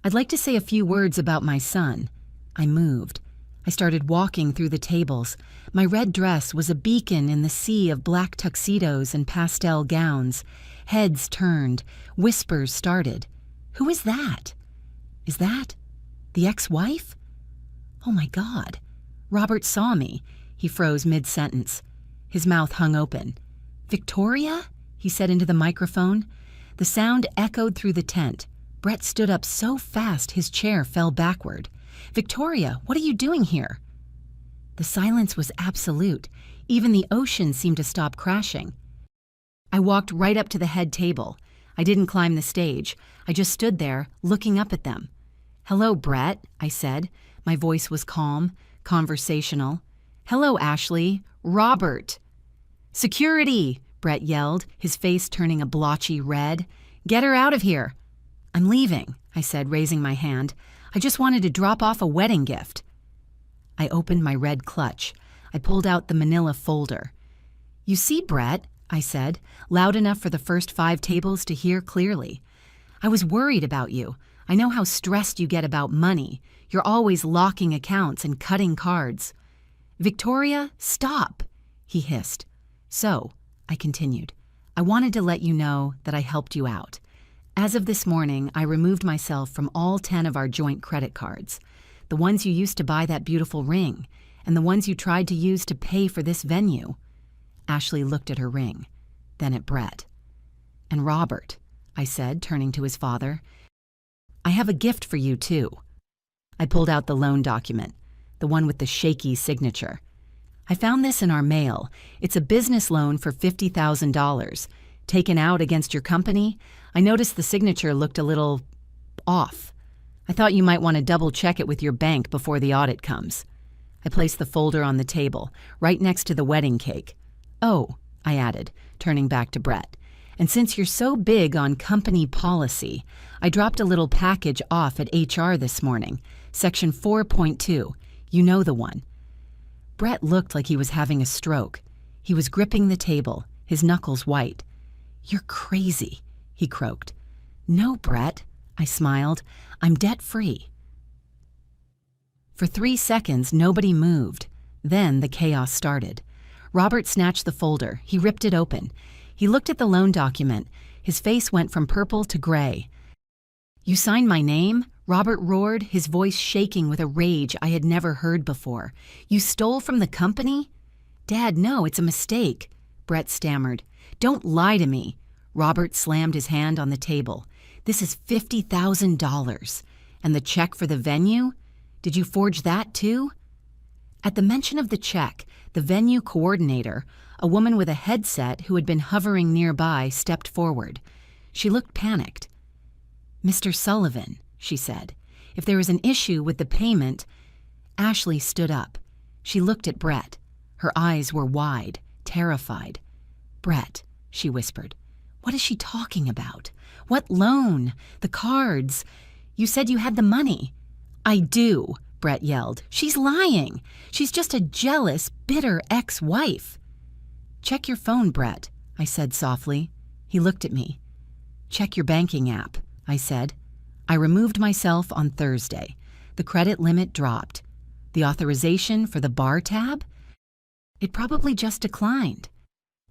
"I'd like to say a few words about my son." I moved. I started walking through the tables. My red dress was a beacon in the sea of black tuxedos and pastel gowns. Heads turned. Whispers started. "Who is that? Is that the ex-wife? Oh my God." Robert saw me. He froze mid-sentence. His mouth hung open. "Victoria?" he said into the microphone. The sound echoed through the tent. Brett stood up so fast his chair fell backward. "Victoria, what are you doing here?" The silence was absolute. Even the ocean seemed to stop crashing. I walked right up to the head table. I didn't climb the stage. I just stood there, looking up at them. "Hello, Brett," I said. My voice was calm, conversational. "Hello, Ashley. Robert." "Security!" Brett yelled, his face turning a blotchy red. "Get her out of here." "I'm leaving," I said, raising my hand. "I just wanted to drop off a wedding gift." I opened my red clutch. I pulled out the manila folder. "You see, Brett," I said, loud enough for the first 5 tables to hear clearly. "I was worried about you. I know how stressed you get about money. You're always locking accounts and cutting cards." "Victoria, stop," he hissed. "So," I continued, "I wanted to let you know that I helped you out. As of this morning, I removed myself from all 10 of our joint credit cards. The ones you used to buy that beautiful ring, and the ones you tried to use to pay for this venue." Ashley looked at her ring, then at Brett. "And Robert," I said, turning to his father, "I have a gift for you, too." I pulled out the loan document, the one with the shaky signature. "I found this in our mail. It's a business loan for $50,000. Taken out against your company. I noticed the signature looked a little off. I thought you might want to double-check it with your bank before the audit comes." I placed the folder on the table, right next to the wedding cake. "Oh," I added, turning back to Brett, "and since you're so big on company policy, I dropped a little package off at HR this morning, Section 4.2. You know the one." Brett looked like he was having a stroke. He was gripping the table, his knuckles white. "You're crazy," he croaked. "No, Brett," I smiled. "I'm debt-free." For 3 seconds, nobody moved. Then the chaos started. Robert snatched the folder. He ripped it open. He looked at the loan document. His face went from purple to gray. "You signed my name?" Robert roared, his voice shaking with a rage I had never heard before. "You stole from the company?" "Dad, no, it's a mistake," Brett stammered. "Don't lie to me." Robert slammed his hand on the table. "This is $50,000. And the check for the venue? Did you forge that too?" At the mention of the check, the venue coordinator, a woman with a headset who had been hovering nearby, stepped forward. She looked panicked. "Mr. Sullivan," she said, "if there is an issue with the payment—" Ashley stood up. She looked at Brett. Her eyes were wide, terrified. "Brett," she whispered, "what is she talking about? What loan? The cards? You said you had the money." "I do," Brett yelled. "She's lying. She's just a jealous, bitter ex-wife." "Check your phone, Brett," I said softly. He looked at me. "Check your banking app," I said. I removed myself on Thursday. The credit limit dropped. The authorization for the bar tab? It probably just declined.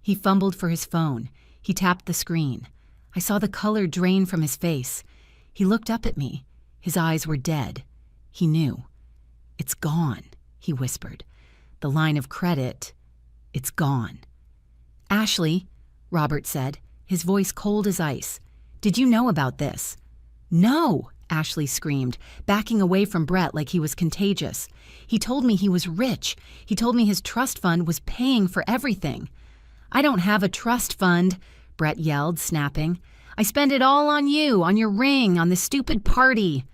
He fumbled for his phone. He tapped the screen. I saw the color drain from his face. He looked up at me. His eyes were dead. He knew. "It's gone," he whispered. "The line of credit, it's gone." "Ashley," Robert said, his voice cold as ice, "did you know about this?" "No," Ashley screamed, backing away from Brett like he was contagious. "He told me he was rich. He told me his trust fund was paying for everything." "I don't have a trust fund," Brett yelled, snapping. "I spend it all on you, on your ring, on this stupid party."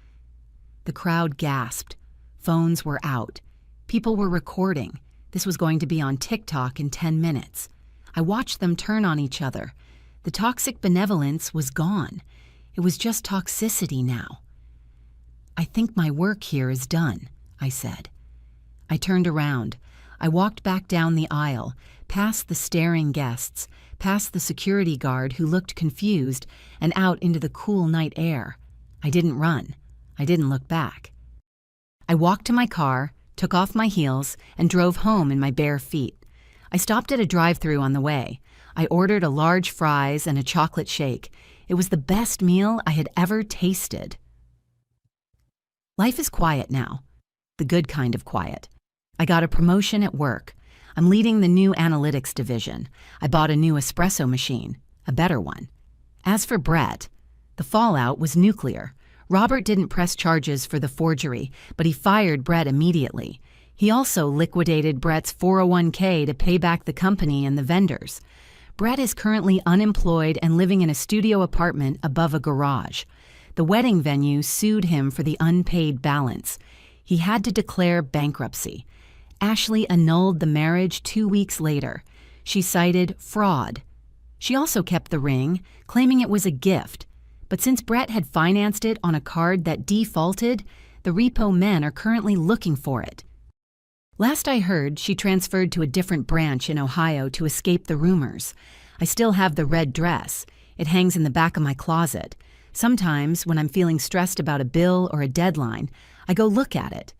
The crowd gasped. Phones were out. People were recording. This was going to be on TikTok in 10 minutes. I watched them turn on each other. The toxic benevolence was gone. It was just toxicity now. "I think my work here is done," I said. I turned around. I walked back down the aisle, past the staring guests, past the security guard who looked confused, and out into the cool night air. I didn't run. I didn't look back. I walked to my car, took off my heels, and drove home in my bare feet. I stopped at a drive-thru on the way. I ordered a large fries and a chocolate shake. It was the best meal I had ever tasted. Life is quiet now. The good kind of quiet. I got a promotion at work. I'm leading the new analytics division. I bought a new espresso machine, a better one. As for Brett, the fallout was nuclear. Robert didn't press charges for the forgery, but he fired Brett immediately. He also liquidated Brett's 401k to pay back the company and the vendors. Brett is currently unemployed and living in a studio apartment above a garage. The wedding venue sued him for the unpaid balance. He had to declare bankruptcy. Ashley annulled the marriage 2 weeks later. She cited fraud. She also kept the ring, claiming it was a gift. But since Brett had financed it on a card that defaulted, the repo men are currently looking for it. Last I heard, she transferred to a different branch in Ohio to escape the rumors. I still have the red dress. It hangs in the back of my closet. Sometimes, when I'm feeling stressed about a bill or a deadline, I go look at it.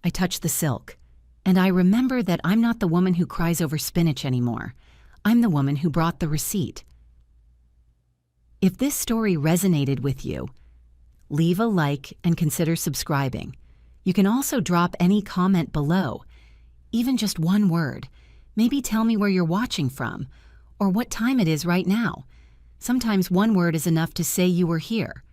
I touch the silk. And I remember that I'm not the woman who cries over spinach anymore. I'm the woman who brought the receipt. If this story resonated with you, leave a like and consider subscribing. You can also drop any comment below. Even just one word. Maybe tell me where you're watching from, or what time it is right now. Sometimes one word is enough to say you were here.